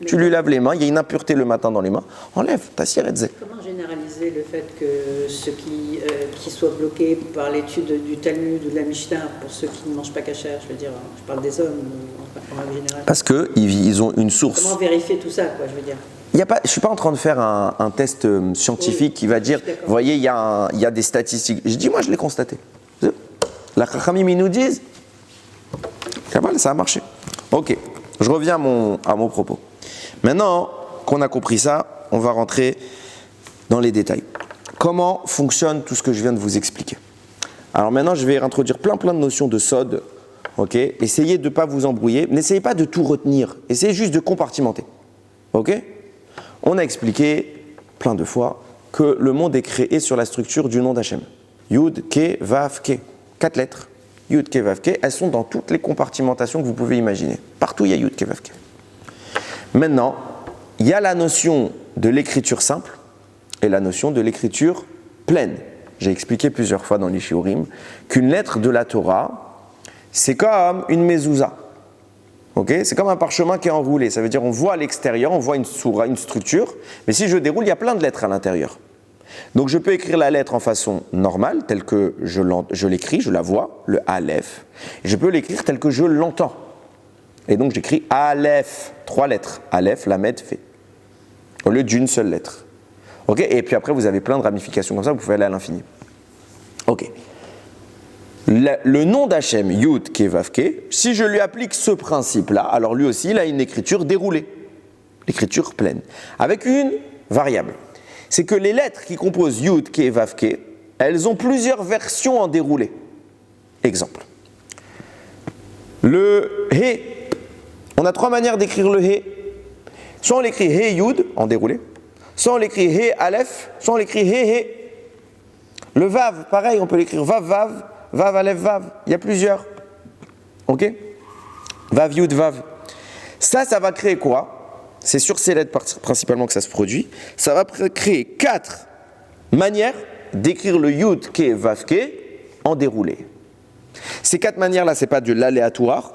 Tu lui laves les mains, il y a une impureté le matin dans les mains, enlève, ta siret. Comment généraliser le fait que ceux qui soient bloqués par l'étude du Talmud ou de la Mishnah, pour ceux qui ne mangent pas cachère, je veux dire, je parle des hommes en règle générale. Parce qu'ils ont une source. Comment vérifier tout ça, quoi, je veux dire? Je ne suis pas en train de faire un test scientifique qui va dire, vous voyez, il y a des statistiques. Je dis, moi, je l'ai constaté. La Chachamim, ils nous disent, ça a marché. Ok, je reviens à mon propos. Maintenant qu'on a compris ça, on va rentrer dans les détails. Comment fonctionne tout ce que je viens de vous expliquer? Alors maintenant, je vais introduire plein de notions de sod. Ok, essayez de ne pas vous embrouiller. N'essayez pas de tout retenir. Essayez juste de compartimenter. Ok? On a expliqué plein de fois que le monde est créé sur la structure du nom d'Hachem. Yud, Ke, Vav, Ke. 4 lettres. Yud, Ke, Vav, Ke. Elles sont dans toutes les compartimentations que vous pouvez imaginer. Partout, il y a Yud, Ke, Vav, Ke. Maintenant, il y a la notion de l'écriture simple et la notion de l'écriture pleine. J'ai expliqué plusieurs fois dans les shiurim qu'une lettre de la Torah, c'est comme une mezouza. Okay? C'est comme un parchemin qui est enroulé. Ça veut dire on voit à l'extérieur, on voit une soura, une structure, mais si je déroule, il y a plein de lettres à l'intérieur. Donc je peux écrire la lettre en façon normale, telle que je l'écris, je la vois, le Aleph. Et je peux l'écrire telle que je l'entends. Et donc j'écris Aleph, 3 lettres. Aleph, Lamed, Fait. Au lieu d'une seule lettre. Okay? Et puis après, vous avez plein de ramifications comme ça, vous pouvez aller à l'infini. Ok. Le nom d'Hachem, Yud, Ke, Vav, Ke, si je lui applique ce principe-là, alors lui aussi, il a une écriture déroulée. L'écriture pleine. Avec une variable. C'est que les lettres qui composent Yud, Ke, Vav, Ke, elles ont plusieurs versions en déroulé. Exemple. Le He, On a trois manières d'écrire le He. Soit on l'écrit He Yud, en déroulé, soit on l'écrit He Aleph, soit on l'écrit He He. Le Vav, pareil, on peut l'écrire Vav Vav, Vav Aleph Vav. Il y a plusieurs. Ok? Vav Yud Vav. Ça va créer quoi? C'est sur ces lettres principalement que ça se produit. Ça va créer 4 manières d'écrire le Yud Ke Vav Ke en déroulé. Ces 4 manières-là, ce n'est pas de l'aléatoire.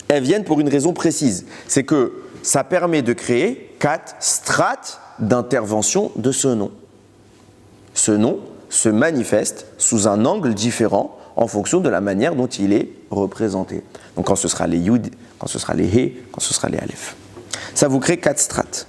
Elles viennent pour une raison précise. C'est que ça permet de créer 4 strates d'intervention de ce nom. Ce nom se manifeste sous un angle différent en fonction de la manière dont il est représenté. Donc quand ce sera les Yud, quand ce sera les He, quand ce sera les Aleph. Ça vous crée 4 strates.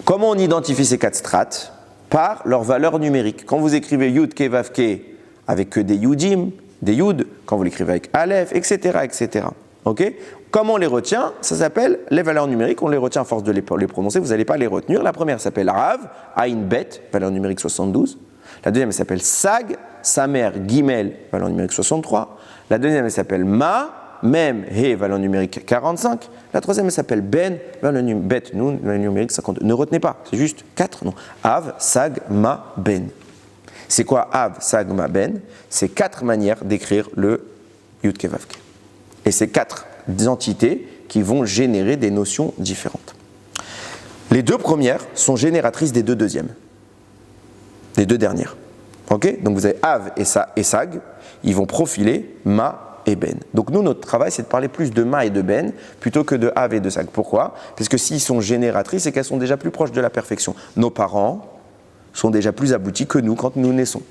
Comment on identifie ces 4 strates? Par leur valeur numérique. Quand vous écrivez Yud Ke Vav Ke avec que des Yudim, des Yud, quand vous l'écrivez avec Aleph, etc., etc. Ok? Comment on les retient? Ça s'appelle les valeurs numériques. On les retient à force de les prononcer. Vous n'allez pas les retenir. La première s'appelle Rav, Ain Bet, valeur numérique 72. La deuxième elle s'appelle Sag, Samer, Gimel, valeur numérique 63. La deuxième elle s'appelle Ma, Mem, He, valeur numérique 45. La troisième elle s'appelle Ben, valeur numérique Nun, valeur numérique 52. Ne retenez pas, c'est juste 4 noms. Av, Sag, Ma, Ben. C'est quoi Av, Sag, Ma, Ben? C'est 4 manières d'écrire le Yud Ke Vav Ke. Et c'est 4 entités qui vont générer des notions différentes. Les 2 premières sont génératrices des 2 deuxièmes. Les 2 dernières. Ok? Donc vous avez Av et Sag, ils vont profiler Ma et Ben. Donc nous, notre travail, c'est de parler plus de Ma et de Ben plutôt que de Av et de Sag. Pourquoi? Parce que s'ils sont génératrices, c'est qu'elles sont déjà plus proches de la perfection. Nos parents sont déjà plus aboutis que nous quand nous naissons.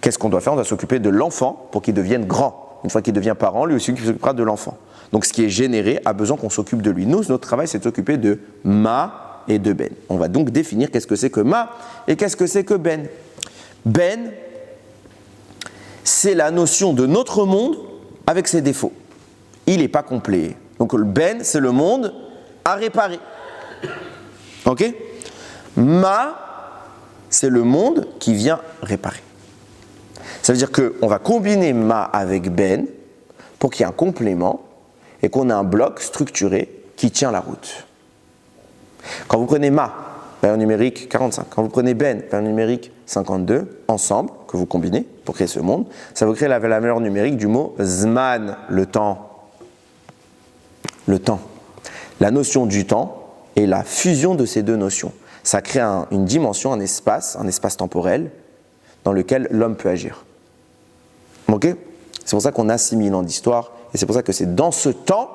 Qu'est-ce qu'on doit faire? On doit s'occuper de l'enfant pour qu'il devienne grand. Une fois qu'il devient parent, lui aussi, il s'occupera de l'enfant. Donc ce qui est généré a besoin qu'on s'occupe de lui. Nous, notre travail, c'est de s'occuper de Ma et de Ben. On va donc définir qu'est-ce que c'est que Ma et qu'est-ce que c'est que Ben. Ben, c'est la notion de notre monde avec ses défauts. Il n'est pas complet. Donc le Ben, c'est le monde à réparer. Ok? Ma, c'est le monde qui vient réparer. Ça veut dire qu'on va combiner Ma avec Ben pour qu'il y ait un complément et qu'on ait un bloc structuré qui tient la route. Quand vous prenez Ma, valeur numérique 45, quand vous prenez Ben, valeur numérique 52, ensemble, que vous combinez pour créer ce monde, ça vous crée la valeur numérique du mot Zman, le temps. Le temps. La notion du temps est la fusion de ces 2 notions. Ça crée une dimension, un espace temporel dans lequel l'homme peut agir. Ok? C'est pour ça qu'on assimile en histoire, et c'est pour ça que c'est dans ce temps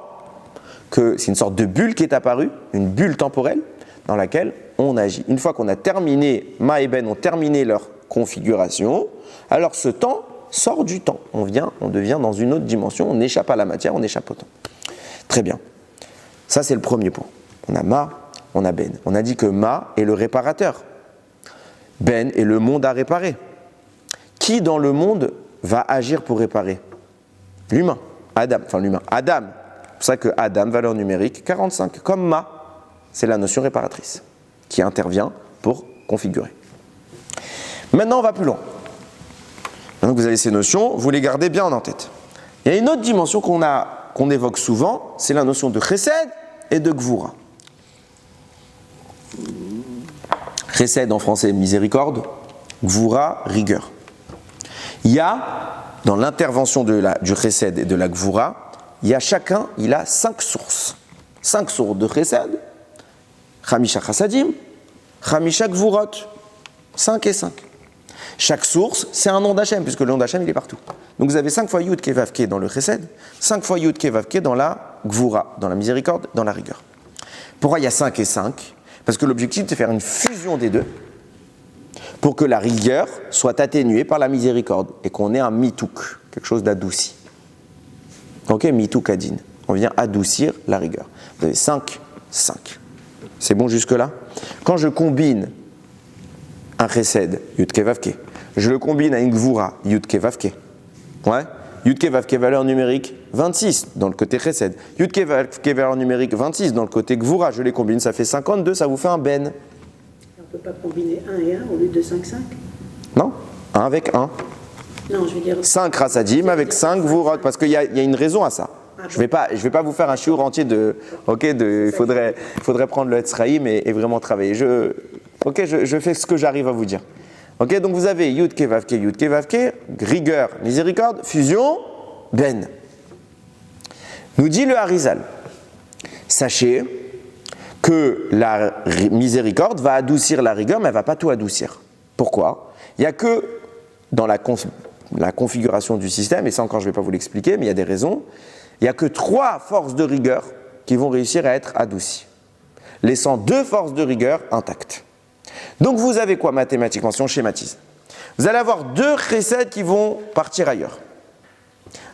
que c'est une sorte de bulle qui est apparue, une bulle temporelle dans laquelle on agit. Une fois qu'on a terminé, Ma et Ben ont terminé leur configuration, alors ce temps sort du temps. On devient dans une autre dimension, on échappe à la matière, on échappe au temps. Très bien. Ça, c'est le premier point. On a Ma, on a Ben. On a dit que Ma est le réparateur. Ben est le monde à réparer. Qui dans le monde va agir pour réparer? L'humain. Adam. Adam. C'est pour ça que Adam, valeur numérique 45. Comme Ma, c'est la notion réparatrice qui intervient pour configurer. Maintenant, on va plus loin. Maintenant que vous avez ces notions, vous les gardez bien en tête. Il y a une autre dimension qu'on évoque souvent, c'est la notion de Chesed et de Gvura. Chesed en français, miséricorde. Gvura, rigueur. Il y a, dans l'intervention du Chesed et de la Gvura, chacun a 5 sources. 5 sources de Chesed, Chamisha Chasadim, Chamisha Gvurot, 5 et 5. Chaque source, c'est un nom d'Hachem, puisque le nom d'Hachem, il est partout. Donc vous avez 5 fois Yud Ke Vav Ke dans le Chesed, 5 fois Yud Ke Vav Ke dans la Gvura, dans la miséricorde, dans la rigueur. Pourquoi il y a 5 et 5? Parce que l'objectif, c'est de faire une fusion des 2, pour que la rigueur soit atténuée par la miséricorde, et qu'on ait un mitouk, quelque chose d'adouci. Ok, mitouk adin. On vient adoucir la rigueur. Vous avez 5, 5. C'est bon jusque-là? Quand je combine un Chesed, Yud Ke Vav Ke, je le combine à une Gvura, Yud Ke Vav Ke. Ouais? Yud Ke Vav Ke, valeur numérique 26 dans le côté Chesed. Yud Ke Vav Ke, valeur numérique 26 dans le côté Gvura. Je les combine, ça fait 52, ça vous fait un Ben. On ne peut pas combiner 1 et 1 au lieu de 5, 5? Non, 1 avec 1. Non, je veux dire... 5 Chassadim avec 5 Gvurot, parce qu'il y a une raison à ça. Je vais pas vous faire un shiur entier de, il faudrait prendre le Etzraïm et vraiment travailler. Je fais ce que j'arrive à vous dire. Ok, donc vous avez Yud Ke Vav Ke, rigueur, miséricorde, fusion, ben. Nous dit le Harizal, sachez que la miséricorde va adoucir la rigueur, mais elle ne va pas tout adoucir. Pourquoi? Il n'y a que dans la configuration du système, et ça encore je ne vais pas vous l'expliquer, mais il y a des raisons, il n'y a que 3 forces de rigueur qui vont réussir à être adoucies, laissant 2 forces de rigueur intactes. Donc vous avez quoi mathématiquement, si on schématise? Vous allez avoir 2 chesed qui vont partir ailleurs,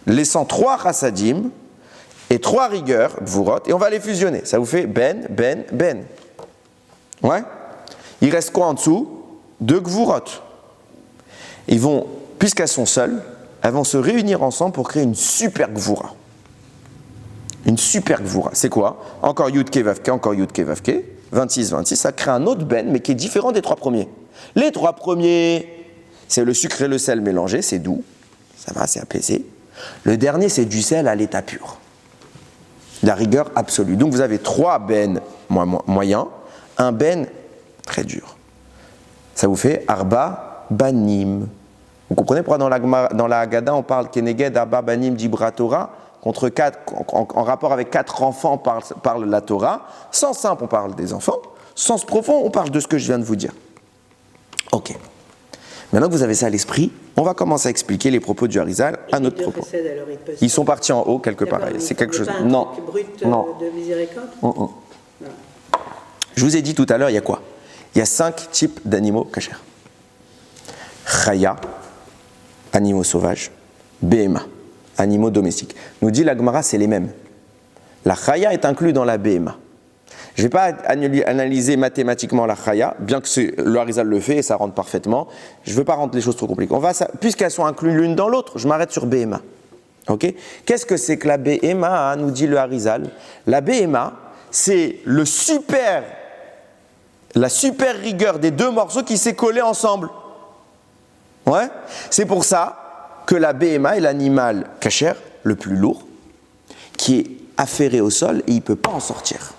laissant 3 chassadim et 3 rigueurs, gvurot, et on va les fusionner. Ça vous fait ben. Ouais? Il reste quoi en dessous? 2 gvurot. Ils vont, puisqu'elles sont seules, elles vont se réunir ensemble pour créer une super gvura. Une super gvura. C'est quoi? Encore Yud Ke Vav Ke, encore Yud Ke Vav Ke. 26, ça crée un autre ben, mais qui est différent des 3 premiers. Les 3 premiers, c'est le sucre et le sel mélangés, c'est doux. Ça va, c'est apaisé. Le dernier, c'est du sel à l'état pur. La rigueur absolue. Donc vous avez 3 ben moyens, un ben très dur. Ça vous fait Arba Banim. Vous comprenez pourquoi dans la Haggadah on parle Keneged Arba Banim Dibra Torah, contre 4, en rapport avec 4 enfants parle la Torah. Sens simple, on parle des enfants. Sens profond, on parle de ce que je viens de vous dire. Ok. Maintenant que vous avez ça à l'esprit, on va commencer à expliquer les propos du Harizal à notre propos. Ils sont partis en haut quelque part. C'est quelque chose. Non. De miséricorde. Non. Je vous ai dit tout à l'heure, il y a quoi? Il y a 5 types d'animaux cachers. Chaya, animaux sauvages. Behema, animaux domestiques. Nous dit la Gemara, c'est les mêmes. La chaya est inclue dans la behema. Je ne vais pas analyser mathématiquement la chaya, bien que le Harizal le fait et ça rentre parfaitement. Je ne veux pas rendre les choses trop compliquées. Puisqu'elles sont incluses l'une dans l'autre, je m'arrête sur behema. Okay? Qu'est-ce que c'est que la behema, nous dit le Harizal? La behema, c'est la super rigueur des 2 morceaux qui s'est collé ensemble. Ouais? C'est pour ça que la behema est l'animal kasher le plus lourd, qui est affairé au sol et il ne peut pas en sortir.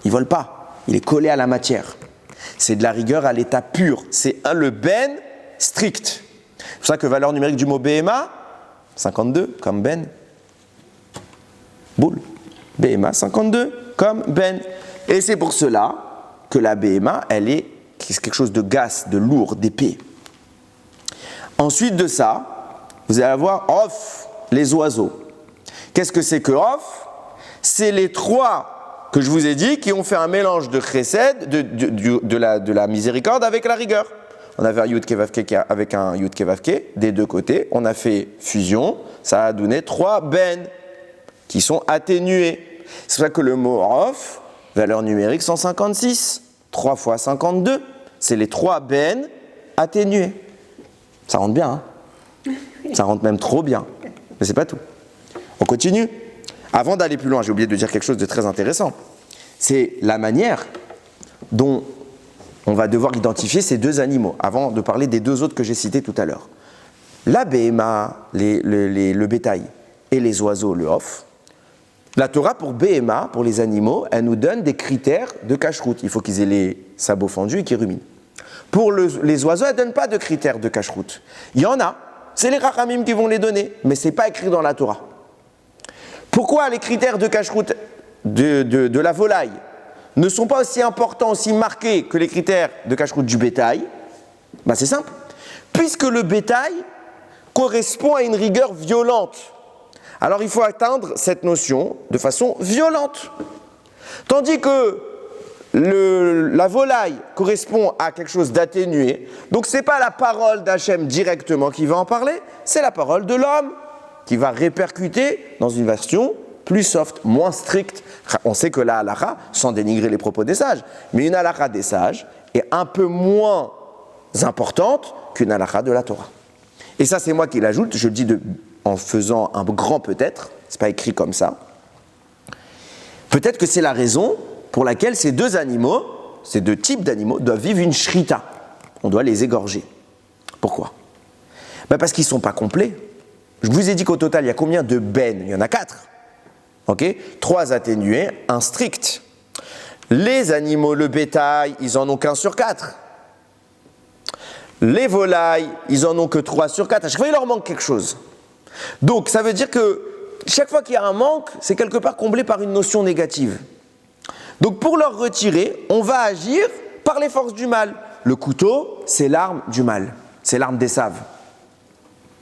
Il ne vole pas, il est collé à la matière. C'est de la rigueur à l'état pur. C'est le ben strict. C'est pour ça que valeur numérique du mot behema, 52, comme ben. Boule. Behema, 52, comme ben. Et c'est pour cela que la behema, elle est quelque chose de gas, de lourd, d'épais. Ensuite de ça, vous allez avoir Off, les oiseaux. Qu'est-ce que c'est que Off? C'est les 3 que je vous ai dit qui ont fait un mélange de chesed, de la miséricorde avec la rigueur. On avait un Yud Ke Vav Ke avec un Yud Ke Vav Ke des 2 côtés. On a fait fusion, ça a donné 3 ben qui sont atténués. C'est pour ça que le mot Off, valeur numérique 156, 3 fois 52, c'est les 3 ben atténués. Ça rentre bien, hein? Ça rentre même trop bien. Mais c'est pas tout. On continue. Avant d'aller plus loin, j'ai oublié de dire quelque chose de très intéressant. C'est la manière dont on va devoir identifier ces 2 animaux, avant de parler des 2 autres que j'ai cités tout à l'heure. La behema, le bétail, et les oiseaux, le off. La Torah, pour behema, pour les animaux, elle nous donne des critères de cacheroute. Il faut qu'ils aient les sabots fendus et qu'ils ruminent. Pour les oiseaux, elle ne donne pas de critères de cacheroute. Il y en a, c'est les rachamim qui vont les donner, mais ce n'est pas écrit dans la Torah. Pourquoi les critères de cacheroute de la volaille ne sont pas aussi importants, aussi marqués que les critères de cacheroute du bétail? C'est simple. Puisque le bétail correspond à une rigueur violente. Alors il faut atteindre cette notion de façon violente. Tandis que la volaille correspond à quelque chose d'atténué. Donc ce n'est pas la parole d'Hachem directement qui va en parler, c'est la parole de l'homme qui va répercuter dans une version plus soft, moins stricte. On sait que la halakha, sans dénigrer les propos des sages, mais une halakha des sages est un peu moins importante qu'une halakha de la Torah. Et ça, c'est moi qui l'ajoute, je le dis en faisant un grand peut-être, c'est pas écrit comme ça. Peut-être que c'est la raison pour laquelle ces 2 animaux, ces 2 types d'animaux, doivent vivre une shrita. On doit les égorger. Pourquoi? Parce qu'ils ne sont pas complets. Je vous ai dit qu'au total, il y a combien de ben? Il y en a 4. Ok, 3 atténués, 1 strict. Les animaux, le bétail, ils en ont qu'1 sur 4. Les volailles, ils en ont que 3 sur 4. À chaque fois, il leur manque quelque chose. Donc, ça veut dire que chaque fois qu'il y a un manque, c'est quelque part comblé par une notion négative. Donc, pour leur retirer, on va agir par les forces du mal. Le couteau, c'est l'arme du mal. C'est l'arme d'Esav.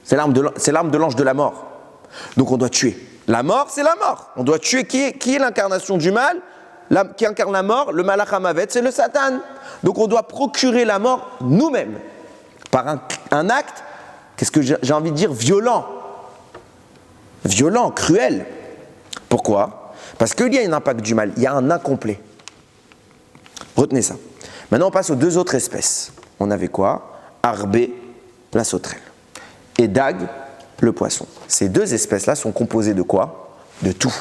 C'est l'arme de l'ange de la mort. Donc, on doit tuer. La mort, c'est la mort. On doit tuer qui est l'incarnation du mal, qui incarne la mort. Le malach hamavet, c'est le Satan. Donc, on doit procurer la mort nous-mêmes. Par un acte, qu'est-ce que j'ai envie de dire, violent. Violent, cruel. Pourquoi ? Parce qu'il y a un impact du mal, il y a un incomplet. Retenez ça. Maintenant, on passe aux 2 autres espèces. On avait quoi ? Arbé, la sauterelle. Et Dag, le poisson. Ces 2 espèces-là sont composées de quoi ? De tout.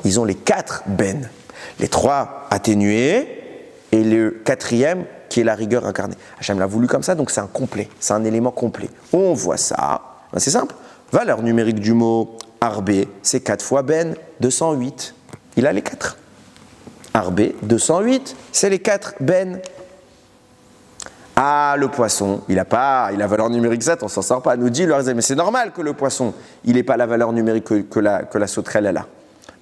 Ils ont les 4 bennes. Les 3 atténués et le 4e qui est la rigueur incarnée. Hachem l'a voulu comme ça, donc c'est un complet, c'est un élément complet. On voit ça, ben c'est simple. Valeur numérique du mot arbé, c'est 4 fois ben, 208. Il a les 4. Arbé, 208, c'est les 4 ben. Ah, le poisson, il a valeur numérique 7, on s'en sort pas. Nous dit le Harizal, mais c'est normal que le poisson, il n'ait pas la valeur numérique que la sauterelle, elle a.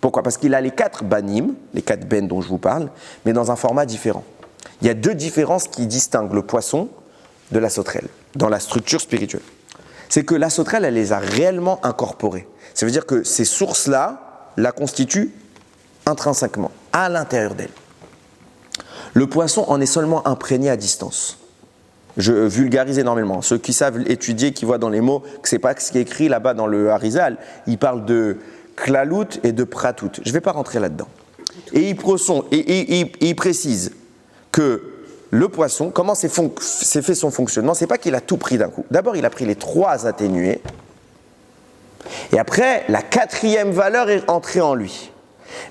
Pourquoi ? Parce qu'il a les 4 banim, les 4 ben dont je vous parle, mais dans un format différent. Il y a 2 différences qui distinguent le poisson de la sauterelle, dans la structure spirituelle. C'est que la sauterelle, elle les a réellement incorporées. Ça veut dire que ces sources-là la constituent intrinsèquement, à l'intérieur d'elle. Le poisson en est seulement imprégné à distance. Je vulgarise énormément. Ceux qui savent étudier, qui voient dans les mots que ce n'est pas ce qui est écrit là-bas dans le Harizal, ils parlent de klalout et de pratout. Je ne vais pas rentrer là-dedans. Et il précise que le poisson, comment s'est fait son fonctionnement, c'est pas qu'il a tout pris d'un coup. D'abord, il a pris les 3 atténués, et après, la 4e valeur est entrée en lui.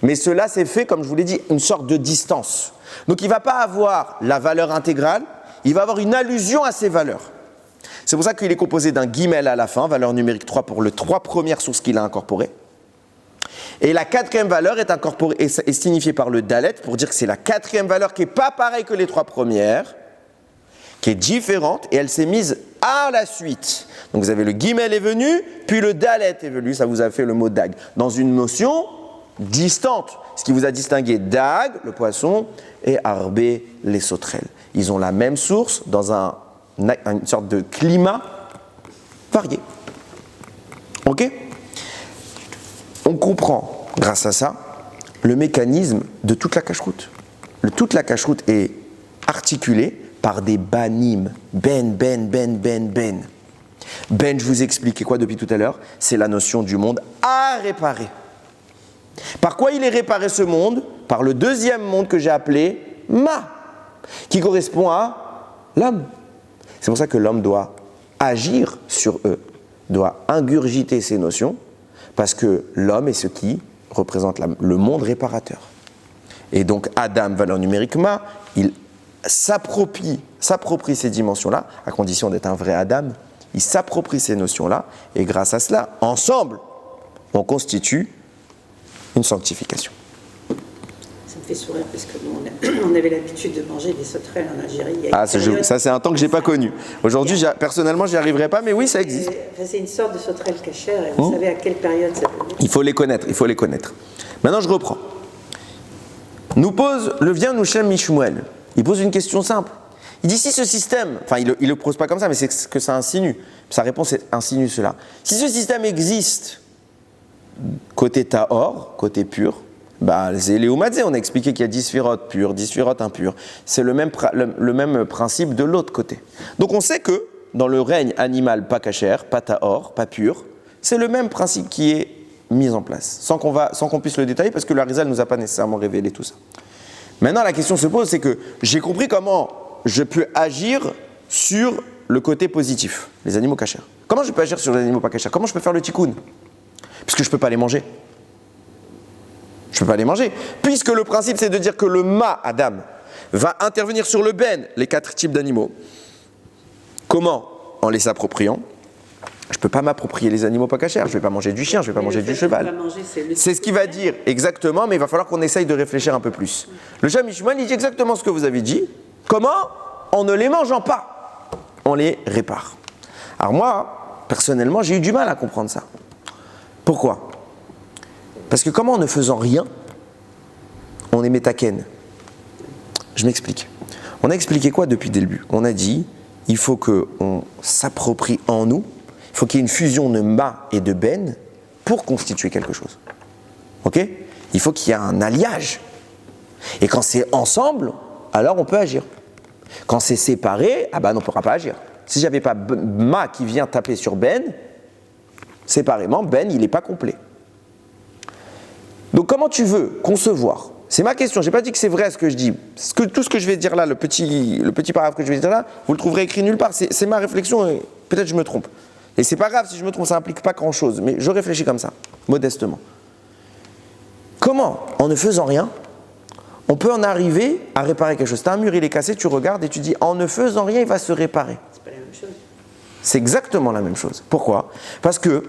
Mais cela s'est fait, comme je vous l'ai dit, une sorte de distance. Donc, il ne va pas avoir la valeur intégrale, il va avoir une allusion à ces valeurs. C'est pour ça qu'il est composé d'un guimel à la fin, valeur numérique 3 pour les 3 premières sources qu'il a incorporées. Et la 4e valeur est incorporée est signifiée par le dalet pour dire que c'est la 4e valeur qui n'est pas pareille que les 3 premières, qui est différente et elle s'est mise à la suite. Donc vous avez le guimel est venu, puis le dalet est venu, ça vous a fait le mot dag, dans une notion distante. Ce qui vous a distingué dag, le poisson, et arbé, les sauterelles. Ils ont la même source dans une sorte de climat varié. Ok ? On comprend, grâce à ça, le mécanisme de toute la cache-route. Toute la cache-route est articulée par des banim. Ben. Ben, je vous ai expliqué quoi depuis tout à l'heure ? C'est la notion du monde à réparer. Par quoi il est réparé ce monde ? Par le 2e monde que j'ai appelé Ma, qui correspond à l'homme. C'est pour ça que l'homme doit agir sur eux, doit ingurgiter ces notions, parce que l'homme est ce qui représente le monde réparateur. Et donc Adam, valeur numérique Ma, il s'approprie ces dimensions-là, à condition d'être un vrai Adam, il s'approprie ces notions-là, et grâce à cela, ensemble, on constitue une sanctification. Ça me fait sourire parce que nous, on avait l'habitude de manger des sauterelles en Algérie. Ça c'est un temps que je n'ai pas connu. Aujourd'hui, personnellement, je n'y arriverai pas, mais oui, ça existe. C'est une sorte de sauterelle cachère, et vous savez à quelle période ça peut être. Il faut les connaître. Maintenant, je reprends. Vient Nushem Mishmuel. Il pose une question simple. Il dit si ce système, enfin il ne le pose pas comme ça, mais c'est ce que ça insinue. Sa réponse insinue cela. Si ce système existe, côté Tahor, côté pur, c'est Léoumadze, on a expliqué qu'il y a 10 sphirotes pures, 10 sphirotes impures. C'est le même principe de l'autre côté. Donc on sait que dans le règne animal pas cachère, pas Tahor, pas pur, c'est le même principe qui est mis en place, sans qu'on puisse le détailler, parce que le Harizal ne nous a pas nécessairement révélé tout ça. Maintenant, la question se pose, c'est que j'ai compris comment je peux agir sur le côté positif, les animaux cachers. Comment je peux agir sur les animaux pas cachers ? Comment je peux faire le tikkun ? Puisque je ne peux pas les manger. Je ne peux pas les manger. Puisque le principe, c'est de dire que le ma, Adam, va intervenir sur le ben, les 4 types d'animaux. Comment ? En les s'appropriant. Je peux pas m'approprier les animaux pas cachers. Je vais pas manger du chien, je vais pas manger du cheval. C'est ce qu'il va dire exactement, mais il va falloir qu'on essaye de réfléchir un peu plus. Le Shamish-Shmuel, il dit exactement ce que vous avez dit. Comment? En ne les mangeant pas, on les répare. Alors moi, personnellement, j'ai eu du mal à comprendre ça. Pourquoi? Parce que comment en ne faisant rien, on est métaken? Je m'explique. On a expliqué quoi depuis le début? On a dit, il faut qu'on s'approprie en nous, il faut qu'il y ait une fusion de ma et de ben pour constituer quelque chose. Ok? Il faut qu'il y ait un alliage. Et quand c'est ensemble, alors on peut agir. Quand c'est séparé, ah ben on ne pourra pas agir. Si j'avais pas ma qui vient taper sur ben, séparément, ben il n'est pas complet. Donc comment tu veux concevoir? C'est ma question, je n'ai pas dit que c'est vrai ce que je dis. Tout ce que je vais dire là, le petit paragraphe que je vais dire là, vous le trouverez écrit nulle part. C'est ma réflexion et peut-être je me trompe. Et c'est pas grave si je me trompe, ça n'implique pas grand-chose. Mais je réfléchis comme ça, modestement. Comment, en ne faisant rien, on peut en arriver à réparer quelque chose? T'as un mur, il est cassé, tu regardes et tu dis, en ne faisant rien, il va se réparer. C'est pas la même chose. C'est exactement la même chose. Pourquoi? Parce que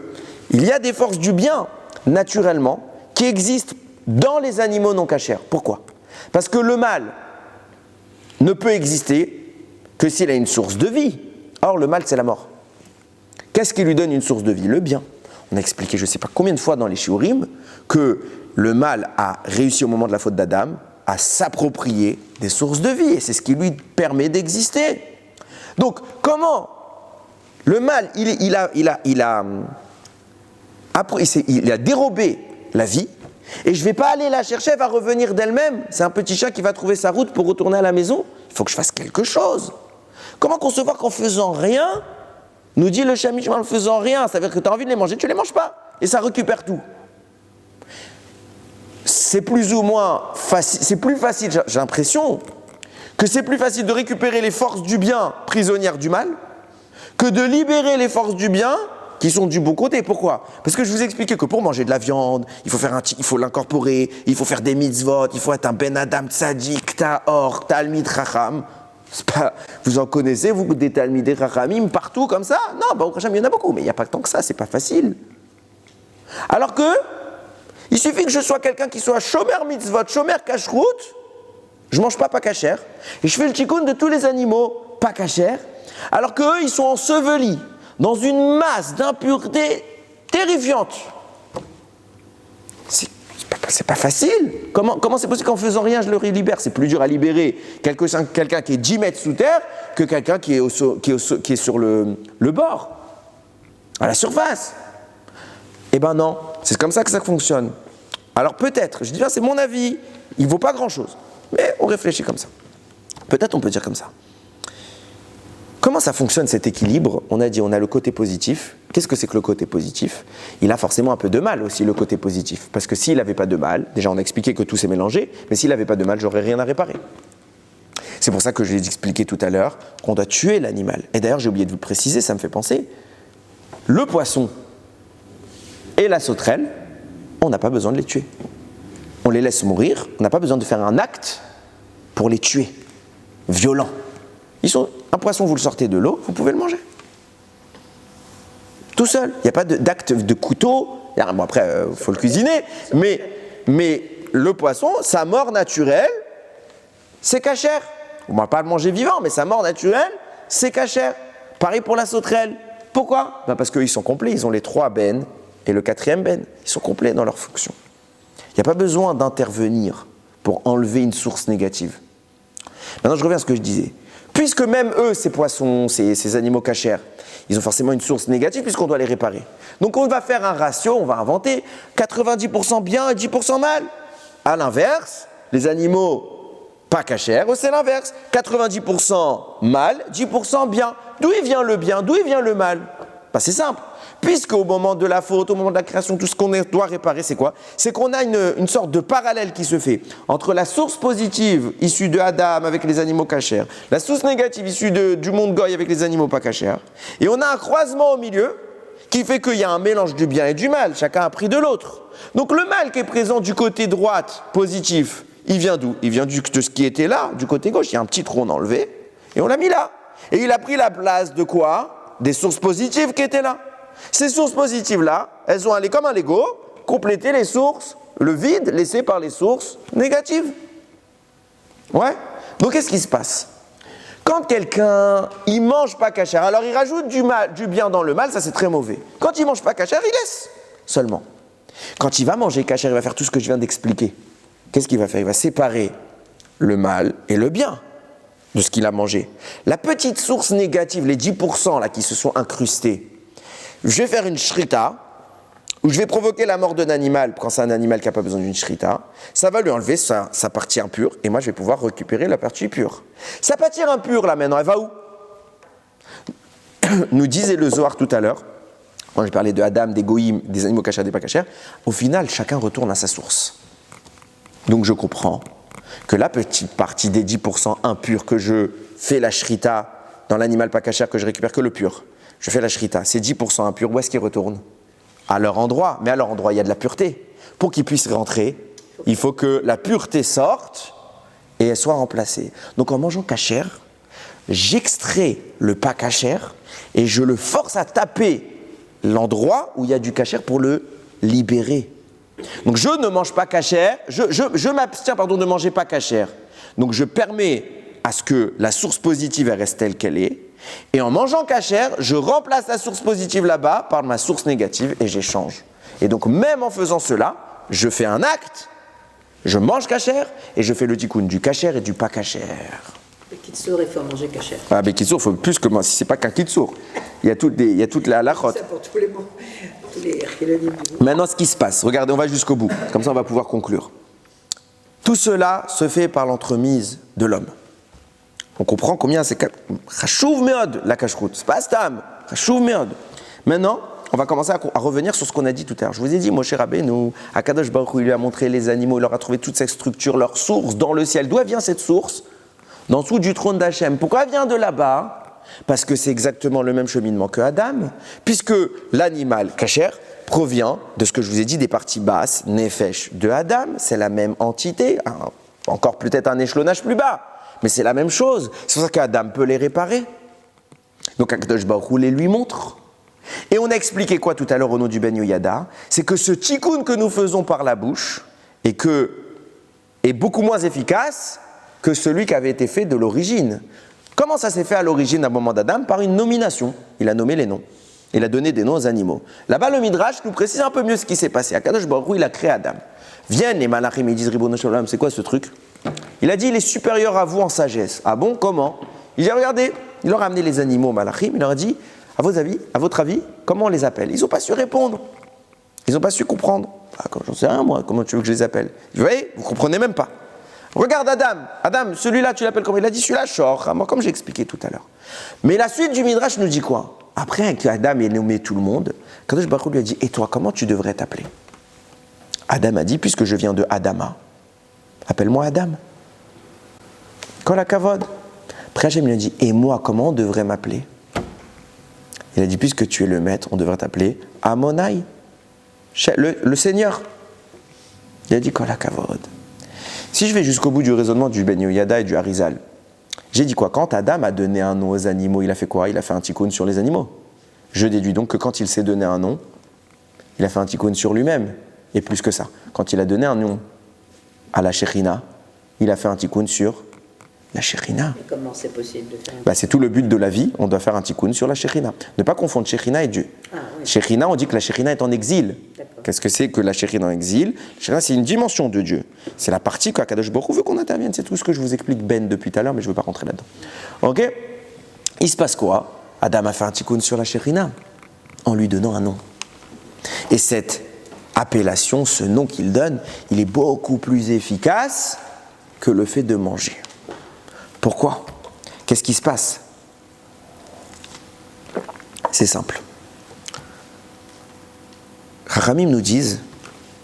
il y a des forces du bien, naturellement, qui existent dans les animaux non cachers. Pourquoi? Parce que le mal ne peut exister que s'il a une source de vie. Or, le mal, c'est la mort. Qu'est-ce qui lui donne une source de vie? Le bien. On a expliqué, je ne sais pas combien de fois dans les shiurim, que le mal a réussi au moment de la faute d'Adam à s'approprier des sources de vie. Et c'est ce qui lui permet d'exister. Donc, comment le mal, il a dérobé la vie, et je ne vais pas aller la chercher, elle va revenir d'elle-même. C'est un petit chat qui va trouver sa route pour retourner à la maison. Il faut que je fasse quelque chose. Comment concevoir qu'en faisant rien, nous dit le Shamish, en faisant rien, ça veut dire que tu as envie de les manger, tu ne les manges pas. Et ça récupère tout. C'est plus ou moins facile, c'est plus facile, j'ai l'impression, que c'est plus facile de récupérer les forces du bien prisonnières du mal, que de libérer les forces du bien qui sont du bon côté. Pourquoi? Parce que je vous ai expliqué que pour manger de la viande, il faut l'incorporer, il faut faire des mitzvot, il faut être un ben adam tzadik, ta'or, talmid racham. Vous en connaissez, vous, des talmidei rachamim partout comme ça? Non, bah, au Racham, il y en a beaucoup, mais il n'y a pas tant que ça, c'est pas facile. Alors que, il suffit que je sois quelqu'un qui soit shomer mitzvot, shomer kashrut, je mange pas kasher, et je fais le tikkun de tous les animaux pas kasher, alors qu'eux, ils sont ensevelis dans une masse d'impuretés terrifiante. C'est pas facile. Comment c'est possible qu'en faisant rien, je le libère? C'est plus dur à libérer quelqu'un qui est 10 mètres sous terre que quelqu'un qui est sur le bord, à la surface. Eh ben non, c'est comme ça que ça fonctionne. Alors peut-être, je dis bien c'est mon avis, il ne vaut pas grand-chose, mais on réfléchit comme ça. Peut-être on peut dire comme ça. Comment ça fonctionne cet équilibre? On a dit, on a le côté positif. Qu'est-ce que c'est que le côté positif? Il a forcément un peu de mal aussi, le côté positif. Parce que s'il n'avait pas de mal, déjà on a expliqué que tout s'est mélangé, mais s'il n'avait pas de mal, j'aurais rien à réparer. C'est pour ça que je l'ai expliqué tout à l'heure, qu'on doit tuer l'animal. Et d'ailleurs, j'ai oublié de vous le préciser, ça me fait penser. Le poisson et la sauterelle, on n'a pas besoin de les tuer. On les laisse mourir, on n'a pas besoin de faire un acte pour les tuer. Violent. Un poisson, vous le sortez de l'eau, vous pouvez le manger. Tout seul. Il n'y a pas d'acte de couteau. Bon, après, il faut le cuisiner. Mais le poisson, sa mort naturelle, c'est cachère. On ne va pas le manger vivant, mais sa mort naturelle, c'est cachère. Pareil pour la sauterelle. Pourquoi? Parce qu'ils sont complets. Ils ont les 3 bennes et le 4e ben. Ils sont complets dans leur fonction. Il n'y a pas besoin d'intervenir pour enlever une source négative. Maintenant, je reviens à ce que je disais. Puisque même eux, ces poissons, ces animaux cachers, ils ont forcément une source négative puisqu'on doit les réparer. Donc on va faire un ratio, on va inventer 90% bien et 10% mal. À l'inverse, les animaux pas cachers, c'est l'inverse. 90% mal, 10% bien. D'où il vient le bien? D'où il vient le mal? C'est simple. Puisqu'au moment de la faute, au moment de la création, tout ce qu'on doit réparer, c'est quoi? C'est qu'on a une sorte de parallèle qui se fait entre la source positive issue de Adam avec les animaux cachers, la source négative issue du monde goy avec les animaux pas cachers, et on a un croisement au milieu qui fait qu'il y a un mélange du bien et du mal, chacun a pris de l'autre. Donc le mal qui est présent du côté droite, positif, il vient d'où? Il vient de ce qui était là, du côté gauche. Il y a un petit trou, on a enlevé, et on l'a mis là. Et il a pris la place de quoi? Des sources positives qui étaient là. Ces sources positives-là, elles sont allées comme un Lego, compléter les sources, le vide laissé par les sources négatives. Ouais. Donc qu'est-ce qui se passe? Quand quelqu'un, il mange pas kasher, alors il rajoute du bien dans le mal, ça c'est très mauvais. Quand il mange pas kasher, il laisse seulement. Quand il va manger kasher, il va faire tout ce que je viens d'expliquer. Qu'est-ce qu'il va faire? Il va séparer le mal et le bien de ce qu'il a mangé. La petite source négative, les 10% là qui se sont incrustés, je vais faire une shrita, où je vais provoquer la mort d'un animal, quand c'est un animal qui n'a pas besoin d'une shrita, ça va lui enlever sa partie impure, et moi je vais pouvoir récupérer la partie pure. Sa partie impure, là maintenant, elle va où? Nous disait le Zohar tout à l'heure, quand j'ai parlé de Adam, des goïms, des animaux cachers, des pas cachers, au final, chacun retourne à sa source. Donc je comprends que la petite partie des 10% impurs que je fais la shrita dans l'animal pas cacher, que je récupère que le pur, je fais la shrita, ces 10% impurs, où est-ce qu'ils retournent? À leur endroit, mais à leur endroit, il y a de la pureté. Pour qu'ils puissent rentrer, il faut que la pureté sorte et elle soit remplacée. Donc en mangeant kasher, j'extrais le pas kasher et je le force à taper l'endroit où il y a du kasher pour le libérer. Donc je ne mange pas kasher, je m'abstiens de manger pas kasher. Donc je permets à ce que la source positive elle reste telle qu'elle est. Et en mangeant kasher, je remplace la source positive là-bas par ma source négative et j'échange. Et donc même en faisant cela, je fais un acte, je mange kasher et je fais le tikkun du kasher et du pas kasher. Le kitsour, il faut manger kasher. Ah mais kitsour, il faut plus que moi, si c'est pas qu'un kitsour. Il y a toute la halachot. C'est ça pour tous les mots, tous les chilonim. Maintenant ce qui se passe, regardez, on va jusqu'au bout, comme ça on va pouvoir conclure. Tout cela se fait par l'entremise de l'homme. On comprend combien c'est chachouv meod la kashrut. C'est pas stam, chachouv meod. Maintenant, on va commencer à revenir sur ce qu'on a dit tout à l'heure. Je vous ai dit, Moshe Rabbeinu, Akadosh Baruch Hu, il lui a montré les animaux, il leur a trouvé toute cette structure, leur source dans le ciel. D'où vient cette source? D'en dessous du trône d'Hachem. Pourquoi elle vient de là-bas? Parce que c'est exactement le même cheminement que Adam, puisque l'animal kasher provient de ce que je vous ai dit des parties basses, nefesh de Adam, c'est la même entité, encore peut-être un échelonnage plus bas. Mais c'est la même chose. C'est pour ça qu'Adam peut les réparer. Donc Akadosh Baruch Hu les lui montre. Et on a expliqué quoi tout à l'heure au nom du Ben Yoyada? C'est que ce tikkun que nous faisons par la bouche est beaucoup moins efficace que celui qui avait été fait de l'origine. Comment ça s'est fait à l'origine, à un moment d'Adam? Par une nomination. Il a nommé les noms. Il a donné des noms aux animaux. Là-bas, le Midrash nous précise un peu mieux ce qui s'est passé. Akadosh Baruch Hu, il a créé Adam. Viennent les malachim et disent Ribono Shel Olam, c'est quoi ce truc? Il a dit, il est supérieur à vous en sagesse. Ah bon, comment? Il a regardé, il leur a amené les animaux malachim, il leur a dit, à votre avis, comment on les appelle? Ils n'ont pas su répondre. Ils n'ont pas su comprendre. Ah, j'en sais rien, moi, comment tu veux que je les appelle? Vous voyez, vous ne comprenez même pas. Regarde Adam. Adam, celui-là, tu l'appelles comment? Il a dit, celui-là, Shor, comme j'ai expliqué tout à l'heure. Mais la suite du Midrash nous dit quoi? Après que Adam ait nommé tout le monde, Kadosh Baruch Hu lui a dit, et toi, comment tu devrais t'appeler? Adam a dit, puisque je viens de Adama, appelle-moi Adam. Kol hakavod. Après Hachem lui a dit, et moi, comment on devrait m'appeler? Il a dit, puisque tu es le maître, on devrait t'appeler Amonai, le Seigneur. Il a dit, Kol hakavod. Si je vais jusqu'au bout du raisonnement du Ben Yoyada et du Harizal, j'ai dit quoi? Quand Adam a donné un nom aux animaux, il a fait quoi? Il a fait un tikkun sur les animaux. Je déduis donc que quand il s'est donné un nom, il a fait un tikkun sur lui-même. Et plus que ça, quand il a donné un nom à la Shekhinah, il a fait un tikkun sur la Shekhinah. Et comment c'est possible de faire C'est tout le but de la vie, on doit faire un tikkun sur la Shekhinah. Ne pas confondre Shekhinah et Dieu. Ah, oui. Shekhinah, on dit que la Shekhinah est en exil. D'accord. Qu'est-ce que c'est que la Shekhinah en exil? Shekhinah, c'est une dimension de Dieu. C'est la partie qu'Akadosh Baruch Hu veut qu'on intervienne. C'est tout ce que je vous explique Ben depuis tout à l'heure, mais je ne veux pas rentrer là-dedans. Ok? Il se passe quoi? Adam a fait un tikkun sur la Shekhinah en lui donnant un nom. Et cette appellation, ce nom qu'il donne, il est beaucoup plus efficace que le fait de manger. Pourquoi? Qu'est-ce qui se passe? C'est simple. Chachamim nous disent,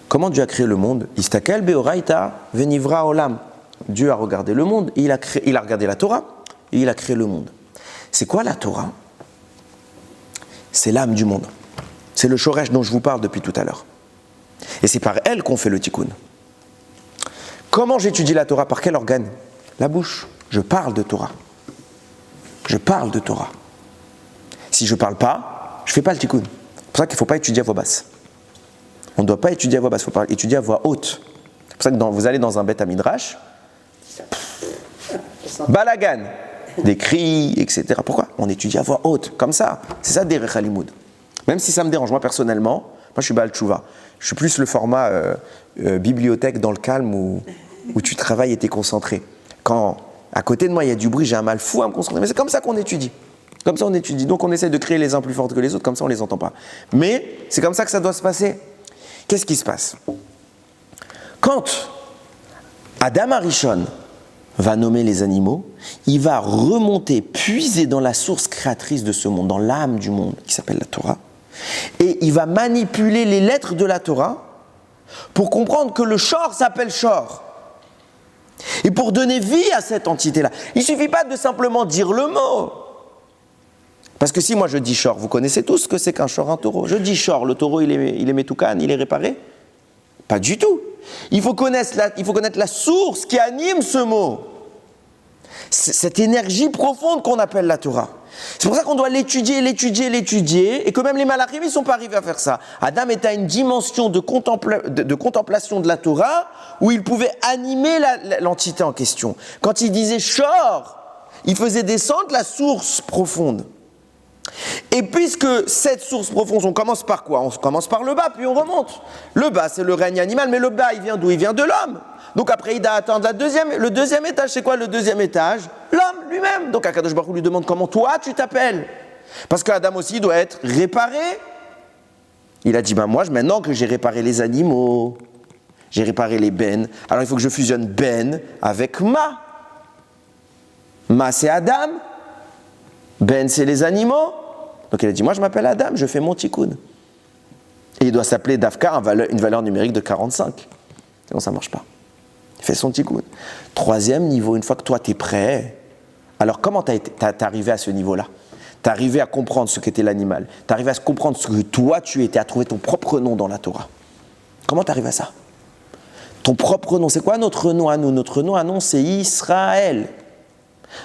comment Dieu a créé le monde? Istakel beoraita venivra olam. Dieu a regardé le monde, il a regardé la Torah, et il a créé le monde. C'est quoi la Torah? C'est l'âme du monde. C'est le shoresh dont je vous parle depuis tout à l'heure. Et c'est par elle qu'on fait le tikkun. Comment j'étudie la Torah? Par quel organe? La bouche. Je parle de Torah. Je parle de Torah. Si je ne parle pas, je ne fais pas le tikkun. pour ça qu'il ne faut pas étudier à voix basse. On ne doit pas étudier à voix basse, il faut étudier à voix haute. C'est pour ça que vous allez dans un Beth Midrash, balagan, des cris, etc. Pourquoi? On étudie à voix haute, comme ça. C'est ça, Derech HaLimoud. Même si ça me dérange, moi personnellement, moi je suis Baal Tshuva. Je suis plus le format bibliothèque dans le calme où tu travailles et tu es concentré. Quand à côté de moi il y a du bruit, j'ai un mal fou à me concentrer. Mais c'est comme ça qu'on étudie. Comme ça on étudie. Donc on essaie de créer les uns plus forts que les autres, comme ça on ne les entend pas. Mais c'est comme ça que ça doit se passer. Qu'est-ce qui se passe? Quand Adam Arishon va nommer les animaux, il va remonter, puiser dans la source créatrice de ce monde, dans l'âme du monde, qui s'appelle la Torah, et il va manipuler les lettres de la Torah pour comprendre que le Shor s'appelle Shor. Et pour donner vie à cette entité-là, il ne suffit pas de simplement dire le mot. Parce que si moi je dis Shor, vous connaissez tous ce que c'est qu'un Shor, un taureau. Je dis Shor, le taureau il est métoukan, il est réparé? Pas du tout. Il faut connaître la source qui anime ce mot. Cette énergie profonde qu'on appelle la Torah. C'est pour ça qu'on doit l'étudier, et que même les malachim, ils ne sont pas arrivés à faire ça. Adam était à une dimension de contemplation de la Torah où il pouvait animer l'entité en question. Quand il disait Shor, il faisait descendre la source profonde. Et puisque cette source profonde, on commence par quoi? On commence par le bas, puis on remonte. Le bas, c'est le règne animal, mais le bas, il vient d'où? Il vient de l'homme. Donc après, il doit atteindre le deuxième étage. C'est quoi le deuxième étage? L'homme lui-même. Donc Akadosh Baruch Hu lui demande comment toi tu t'appelles. Parce qu'Adam aussi doit être réparé. Il a dit, moi, maintenant que j'ai réparé les animaux, j'ai réparé les ben, alors il faut que je fusionne ben avec ma. Ma, c'est Adam. Ben, c'est les animaux. Donc il a dit, moi je m'appelle Adam, je fais mon tikkun. Et il doit s'appeler Dafka, une valeur numérique de 45. Sinon ça ne marche pas. Il fait son tikkun. Troisième niveau, une fois que toi tu es prêt, alors comment t'es arrivé à ce niveau-là? T'es arrivé à comprendre ce qu'était l'animal. T'es arrivé à comprendre ce que toi tu étais, à trouver ton propre nom dans la Torah. Comment t'arrives à ça? Ton propre nom, c'est quoi notre nom à nous? Notre nom à nous, c'est Israël.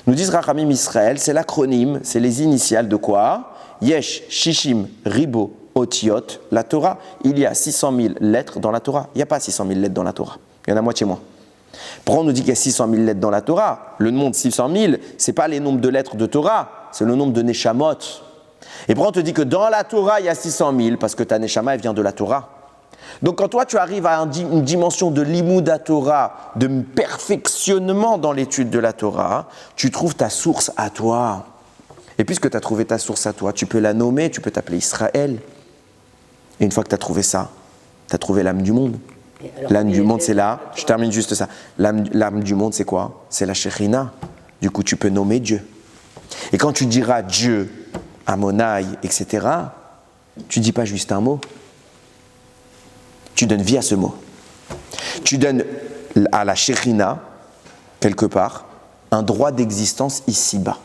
Nous disent Rachamim Israël, c'est l'acronyme, c'est les initiales de quoi? Yesh, Shishim, Ribo, Otiot, la Torah. Il y a 600 000 lettres dans la Torah. Il n'y a pas 600 000 lettres dans la Torah. Il y en a moitié moins. Pourquoi on nous dit qu'il y a 600 000 lettres dans la Torah? Le nombre de 600 000, ce n'est pas les nombres de lettres de Torah, c'est le nombre de Neshamot. Et pourquoi on te dit que dans la Torah, il y a 600 000? Parce que ta Neshama, elle vient de la Torah. Donc quand toi, tu arrives à une dimension de Limud Torah, de perfectionnement dans l'étude de la Torah, tu trouves ta source à toi. Et puisque tu as trouvé ta source à toi, tu peux la nommer, tu peux t'appeler Israël. Et une fois que tu as trouvé ça, tu as trouvé l'âme du monde. L'âme du monde, c'est là. Je termine juste ça. L'âme du monde, c'est quoi? C'est la Shekhinah. Du coup, tu peux nommer Dieu. Et quand tu diras Dieu, Amonai, etc., tu ne dis pas juste un mot. Tu donnes vie à ce mot. Tu donnes à la Shekhinah, quelque part, un droit d'existence ici-bas.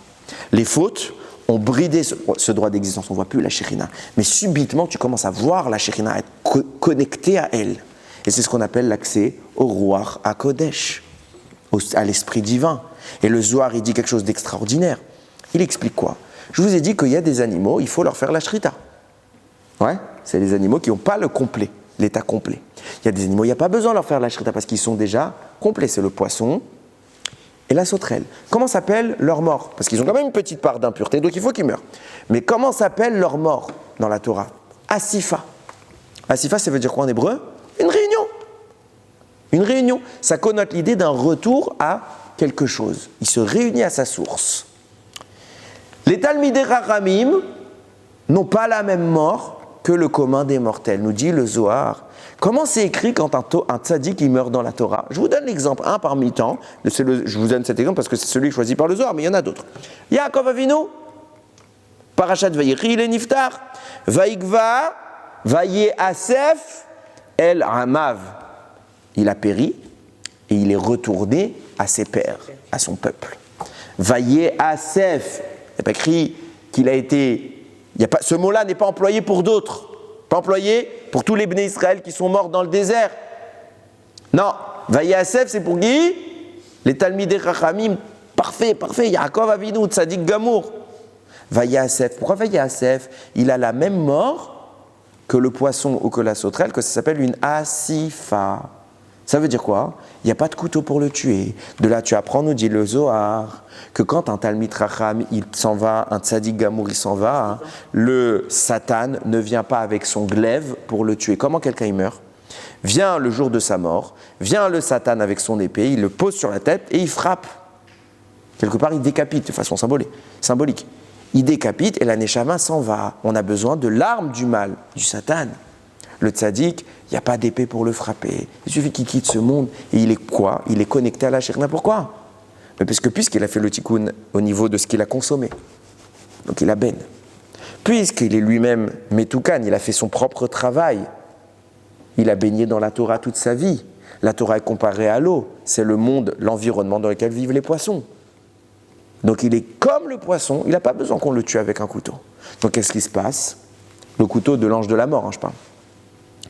Les fautes ont bridé ce droit d'existence. On ne voit plus la Shekhinah. Mais subitement, tu commences à voir la Shekhinah, à être connecté à elle. Et c'est ce qu'on appelle l'accès au Ruach HaKodesh, à l'esprit divin. Et le Zohar, il dit quelque chose d'extraordinaire. Il explique quoi? Je vous ai dit qu'il y a des animaux, il faut leur faire la shrita. Ouais, c'est les animaux qui n'ont pas le complet, l'état complet. Il y a des animaux, il n'y a pas besoin de leur faire la shrita parce qu'ils sont déjà complets. C'est le poisson et la sauterelle. Comment s'appelle leur mort? Parce qu'ils ont quand même une petite part d'impureté, donc il faut qu'ils meurent. Mais comment s'appelle leur mort dans la Torah? Asifa. Asifa, ça veut dire quoi en hébreu? Une réunion. Une réunion. Ça connote l'idée d'un retour à quelque chose. Il se réunit à sa source. Les Talmidei Chachamim n'ont pas la même mort que le commun des mortels, nous dit le Zohar. Comment c'est écrit quand un tzaddik il meurt dans la Torah? Je vous donne l'exemple, un parmi tant. Je vous donne cet exemple parce que c'est celui choisi par le Zohar, mais il y en a d'autres. Yaakov Avinu, Parashat Vayechi, il est niftar. Vaïkva, Vayeasef, El Hamav. Il a péri et il est retourné à ses pères, à son peuple. Vayeasef. Il n'y a pas écrit qu'il a été. Ce mot-là n'est pas employé pour d'autres. Pas employé pour tous les Bnei Israël qui sont morts dans le désert. Non. Vayeasef, c'est pour qui? Les Talmidei Chachamim. Parfait. Yaakov Avinu, Tzadik Gamour. Vayeasef. Pourquoi Vayeasef? Il a la même mort que le poisson ou que la sauterelle, que ça s'appelle une asifa. Ça veut dire quoi? Il n'y a pas de couteau pour le tuer. De là, tu apprends, nous dit le Zohar, que quand un Talmid Racham, il s'en va, un Tzadik Gamour, il s'en va, le Satan ne vient pas avec son glaive pour le tuer. Comment quelqu'un il meurt? Vient le jour de sa mort, vient le Satan avec son épée, il le pose sur la tête et il frappe. Quelque part, il décapite de façon symbolique. Il décapite et la Neshama s'en va. On a besoin de l'arme du mal, du Satan. Le tzaddik, il n'y a pas d'épée pour le frapper. Il suffit qu'il quitte ce monde et il est quoi? Il est connecté à la Shekhinah. Pourquoi? Parce que puisqu'il a fait le tikkun au niveau de ce qu'il a consommé, donc il a ben. Puisqu'il est lui-même metoukan, il a fait son propre travail. Il a baigné dans la Torah toute sa vie. La Torah est comparée à l'eau. C'est le monde, l'environnement dans lequel vivent les poissons. Donc il est comme le poisson, il n'a pas besoin qu'on le tue avec un couteau. Donc qu'est-ce qui se passe? Le couteau de l'ange de la mort, je parle.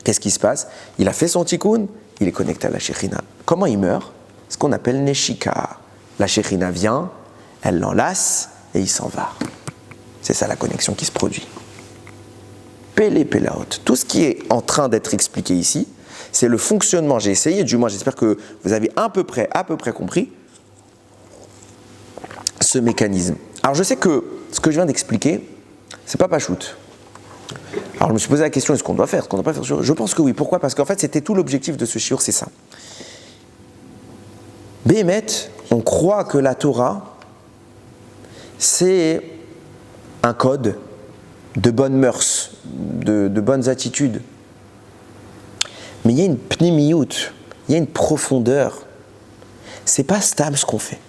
Qu'est-ce qui se passe? Il a fait son tikkun, il est connecté à la Shekhinah. Comment il meurt? Ce qu'on appelle Neshika. La Shekhinah vient, elle l'enlace et il s'en va. C'est ça la connexion qui se produit. Pélé Pélaot. Tout ce qui est en train d'être expliqué ici, c'est le fonctionnement. J'ai essayé, du moins j'espère que vous avez à peu près compris ce mécanisme. Alors je sais que ce que je viens d'expliquer, c'est pas pachout. Alors je me suis posé la question, est-ce qu'on doit faire, est-ce qu'on ne doit pas faire? Je pense que oui. Pourquoi? Parce qu'en fait c'était tout l'objectif de ce shiur, c'est ça. Béhémet, on croit que la Torah, c'est un code de bonnes mœurs, de bonnes attitudes. Mais il y a une pnimiout, il y a une profondeur. C'est pas stable ce qu'on fait.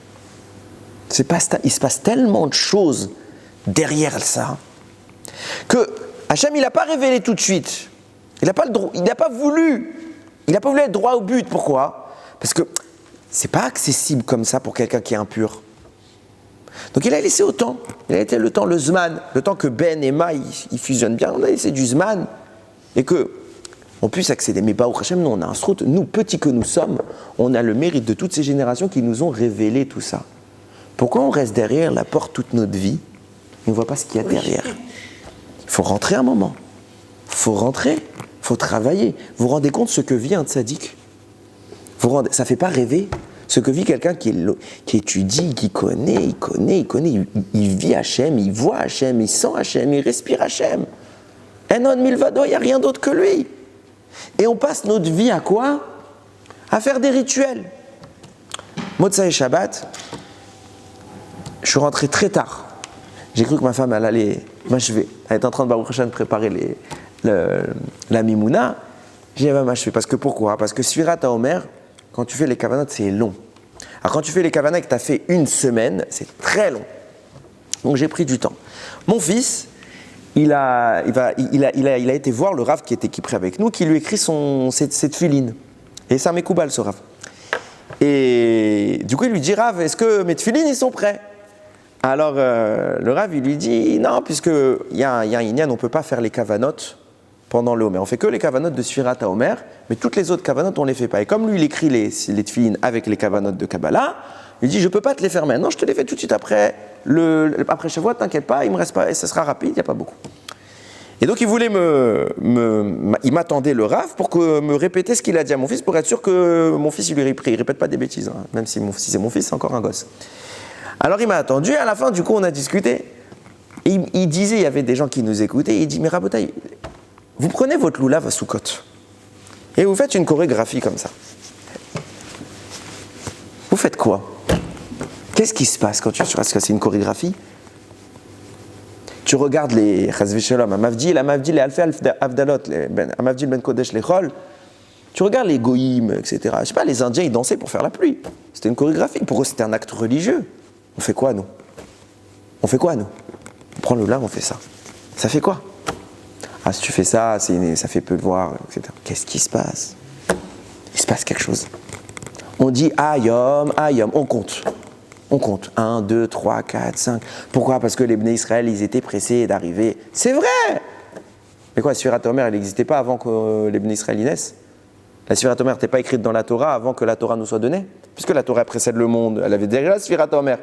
C'est pas stable. Il se passe tellement de choses derrière ça que Hachem, il n'a pas révélé tout de suite. Il n'a pas voulu être droit au but. Pourquoi? Parce que c'est pas accessible comme ça pour quelqu'un qui est impur. Donc il a laissé au temps. Il a laissé le temps, le zman, le temps que Ben et Ma ils fusionnent bien. On a laissé du zman et que on puisse accéder. Mais Baruch Hashem, nous on a un srout. Nous, petits que nous sommes, on a le mérite de toutes ces générations qui nous ont révélé tout ça. Pourquoi on reste derrière la porte toute notre vie et on ne voit pas ce qu'il y a derrière? Il faut rentrer un moment. Il faut rentrer. Il faut travailler. Vous vous rendez compte ce que vit un tzaddik? Ça ne fait pas rêver ce que vit quelqu'un qui étudie, qui connaît, il vit Hachem, il voit Hachem, il sent Hachem, il respire Hachem. Enon milvado, il n'y a rien d'autre que lui. Et on passe notre vie à quoi? À faire des rituels. Motzai Shabbat, je suis rentré très tard. J'ai cru que ma femme elle allait m'achever. Elle est en train de Baruch Hashem préparer la mimouna. J'ai dit elle va m'achever. Parce que pourquoi? Parce que Sfirat HaOmer, quand tu fais les kavanot, c'est long. Alors quand tu fais les kavanot et que tu as fait une semaine, c'est très long. Donc j'ai pris du temps. Mon fils, il a été voir le Rav qui était équipé avec nous, qui lui écrit cette filine. Et ça m'écoubale ce Rav. Et du coup il lui dit, Rav, est-ce que mes tefilines ils sont prêts? Alors le Rav il lui dit, non, puisqu'il y a un inyan, on ne peut pas faire les kavanot pendant le Homer. On fait que les kavanot de Sfirat HaOmer, mais toutes les autres kavanot, on ne les fait pas. Et comme lui, il écrit les tefilines avec les kavanot de Kabbalah, il dit, je ne peux pas te les faire maintenant, je te les fais tout de suite après Shavuot, t'inquiète pas, il me reste pas, et ça sera rapide, il n'y a pas beaucoup. Et donc il voulait il m'attendait le Rav pour me répéter ce qu'il a dit à mon fils, pour être sûr que mon fils, il répète pas des bêtises, hein. Même si c'est mon fils, c'est encore un gosse. Alors il m'a attendu, et à la fin, du coup, on a discuté. Et il disait, il y avait des gens qui nous écoutaient, il dit, mais Rabotai, vous prenez votre loulav à Soukot et vous faites une chorégraphie comme ça. Vous faites quoi? Qu'est-ce qui se passe quand tu regardes? C'est une chorégraphie? Tu regardes les Chazvé Shalom, Amavdil, les Alfé Avdalot, Amavdil Ben Kodesh, les Chol. Tu regardes les Goïm, etc. Je sais pas, les Indiens, ils dansaient pour faire la pluie. C'était une chorégraphie. Pour eux, c'était un acte religieux. On fait quoi, nous? On prend le loulav, on fait ça. Ça fait quoi? Ah, si tu fais ça, ça fait pleuvoir, etc. Qu'est-ce qui se passe? Il se passe quelque chose. On dit Ayom, on compte. 1, 2, 3, 4, 5. Pourquoi? Parce que les Bnei Israël, ils étaient pressés d'arriver. C'est vrai! Mais quoi, la Sfirat HaOmer, elle n'existait pas avant que les Bnei Israël naissent? La Sfirat HaOmer n'était pas écrite dans la Torah avant que la Torah nous soit donnée? Puisque la Torah précède le monde, elle avait déjà la Sfirat HaOmer.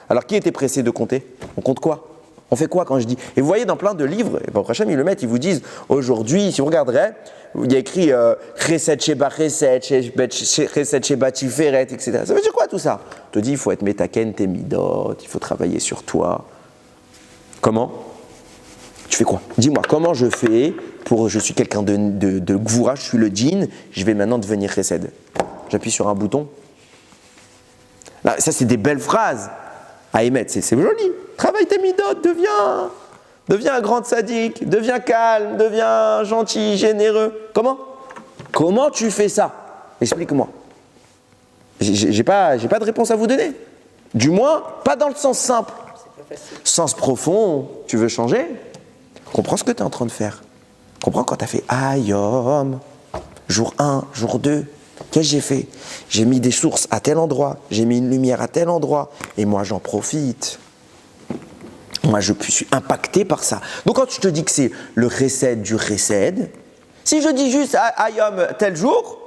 Alors qui était pressé de compter? On compte quoi? On fait quoi quand je dis? Et vous voyez dans plein de livres, et Baruch Hashem, ils le mettent, ils vous disent aujourd'hui, si vous regarderez, il y a écrit Chesed Sheba Chesed, Chesed Sheba Tiferet, etc. Ça veut dire quoi tout ça? On te dit il faut être metaken, tes midot, il faut travailler sur toi. Comment? Tu fais quoi? Dis-moi, comment je fais pour. Je suis quelqu'un de Gvoura, je suis le djinn, je vais maintenant devenir Chesed. J'appuie sur un bouton. Là, ça, c'est des belles phrases à émettre, c'est joli. Travaille tes midot, deviens un grand sadique, deviens calme, deviens gentil, généreux. Comment tu fais ça? Explique-moi. J'ai pas de réponse à vous donner. Du moins, pas dans le sens simple. Sens profond, tu veux changer? Comprends ce que tu es en train de faire. Comprends quand tu as fait Ayom, jour 1, jour 2. Qu'est-ce que j'ai fait? J'ai mis des sources à tel endroit, j'ai mis une lumière à tel endroit, et moi j'en profite. Moi je suis impacté par ça. Donc quand je te dis que c'est le chesed du chesed, si je dis juste Ayom tel jour,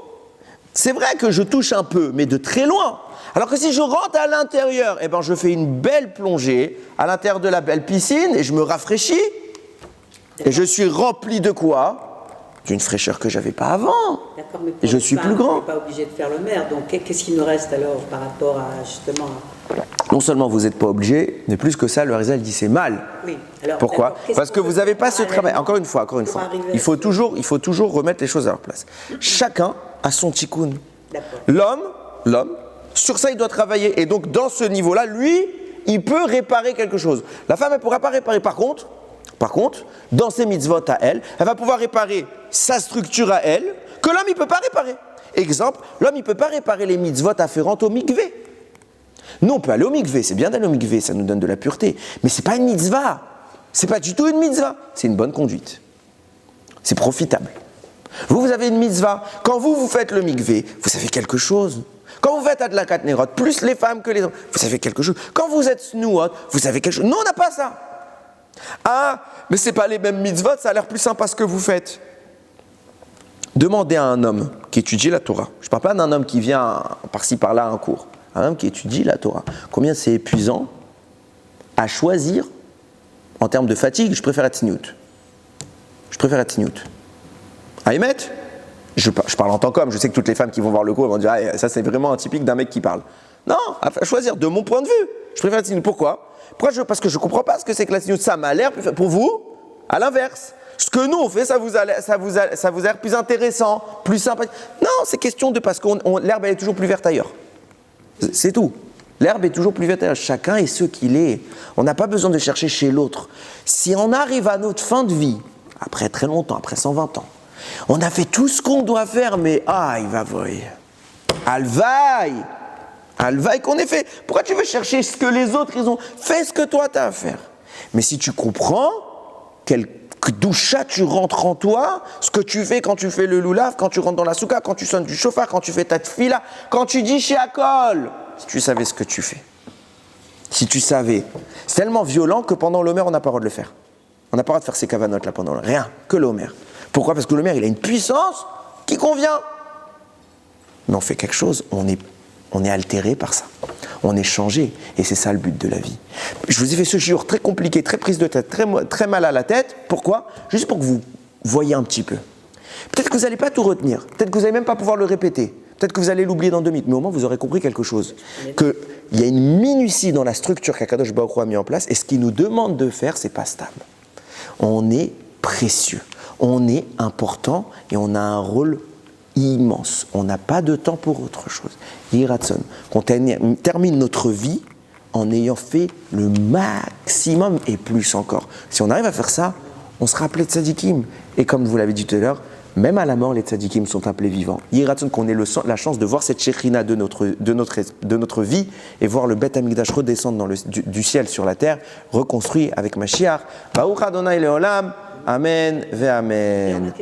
c'est vrai que je touche un peu, mais de très loin. Alors que si je rentre à l'intérieur, eh ben je fais une belle plongée à l'intérieur de la belle piscine et je me rafraîchis. Et je suis rempli de quoi? D'une fraîcheur que je n'avais pas avant. D'accord, mais et je suis plus grand. On n'est pas obligé de faire le maire. Donc qu'est-ce qu'il nous reste alors par rapport à justement... Non seulement vous n'êtes pas obligé, mais plus que ça, le Harizal dit c'est mal. Oui. Alors, pourquoi? Parce que vous n'avez pas ce travail. Encore une fois. Il faut toujours remettre les choses à leur place. Chacun a son tikkun. L'homme, sur ça il doit travailler. Et donc dans ce niveau-là, lui, il peut réparer quelque chose. La femme, elle ne pourra pas réparer. Par contre, dans ses mitzvot à elle, elle va pouvoir réparer sa structure à elle, que l'homme, il ne peut pas réparer. Exemple, l'homme, il ne peut pas réparer les mitzvot afférentes au mikvé. Nous, on peut aller au mikvé, c'est bien d'aller au mikvé, ça nous donne de la pureté. Mais ce n'est pas une mitzvah. Ce n'est pas du tout une mitzvah. C'est une bonne conduite. C'est profitable. Vous avez une mitzvah. Quand vous faites le mikvé, vous avez quelque chose. Quand vous faites Adlakat Nerot, plus les femmes que les hommes, vous avez quelque chose. Quand vous êtes Snuot, vous avez quelque chose. Nous, on n'a pas ça. Ah, mais ce n'est pas les mêmes mitzvot, ça a l'air plus sympa ce que vous faites. Demandez à un homme qui étudie la Torah. Je ne parle pas d'un homme qui vient par-ci par-là à un cours. Un homme qui étudie la Torah. Combien c'est épuisant à choisir en termes de fatigue? Je préfère être Tzniut. Aïmet, je parle en tant qu'homme. Je sais que toutes les femmes qui vont voir le cours vont dire ah, ça c'est vraiment un typique d'un mec qui parle. Non, à choisir de mon point de vue. Je préfère être Tzniut. Pourquoi? Parce que je ne comprends pas ce que c'est que la Tzniut. Ça m'a l'air plus... Pour vous, à l'inverse. Ce que nous on fait, ça vous a l'air plus intéressant, plus sympathique. Non, c'est question de... Parce que l'herbe elle est toujours plus verte ailleurs. C'est tout. L'herbe est toujours plus verte ailleurs. Chacun est ce qu'il est. On n'a pas besoin de chercher chez l'autre. Si on arrive à notre fin de vie, après très longtemps, après 120 ans, on a fait tout ce qu'on doit faire, mais il va voir. Alvaï qu'on ait fait. Pourquoi tu veux chercher ce que les autres ils ont? Fais ce que toi tu as à faire. Mais si tu comprends quel doucha tu rentres en toi, ce que tu fais quand tu fais le loulav, quand tu rentres dans la souka, quand tu sonnes du chauffard, quand tu fais ta tfila, quand tu dis shiakol, si tu savais ce que tu fais. Si tu savais. C'est tellement violent que pendant l'Omer, on n'a pas le droit de le faire. On n'a pas le droit de faire ces cavanotes là pendant l'Omer. Rien, que l'Omer. Pourquoi? Parce que l'Omer, il a une puissance qui convient. Mais on fait quelque chose, on est altéré par ça. On est changé. Et c'est ça le but de la vie. Je vous ai fait ce shiur très compliqué, très prise de tête, très mal à la tête. Pourquoi? Juste pour que vous voyez un petit peu. Peut-être que vous n'allez pas tout retenir. Peut-être que vous n'allez même pas pouvoir le répéter. Peut-être que vous allez l'oublier dans 2 minutes. Mais au moins, vous aurez compris quelque chose. Qu'il y a une minutie dans la structure qu'Akadosh Baruch Hu a mis en place. Et ce qu'il nous demande de faire, c'est pas stable. On est précieux. On est important. Et on a un rôle immense. On n'a pas de temps pour autre chose. Yiratson, qu'on termine notre vie en ayant fait le maximum et plus encore. Si on arrive à faire ça, on sera appelé tzadikim. Et comme vous l'avez dit tout à l'heure, même à la mort, les tzadikim sont appelés vivants. Yiratson, qu'on ait la chance de voir cette shekhinah de notre vie et voir le Beth Amikdash redescendre du ciel sur la terre, reconstruit avec Mashiach. Baruch Adonai Leolam. Amen ve Amen.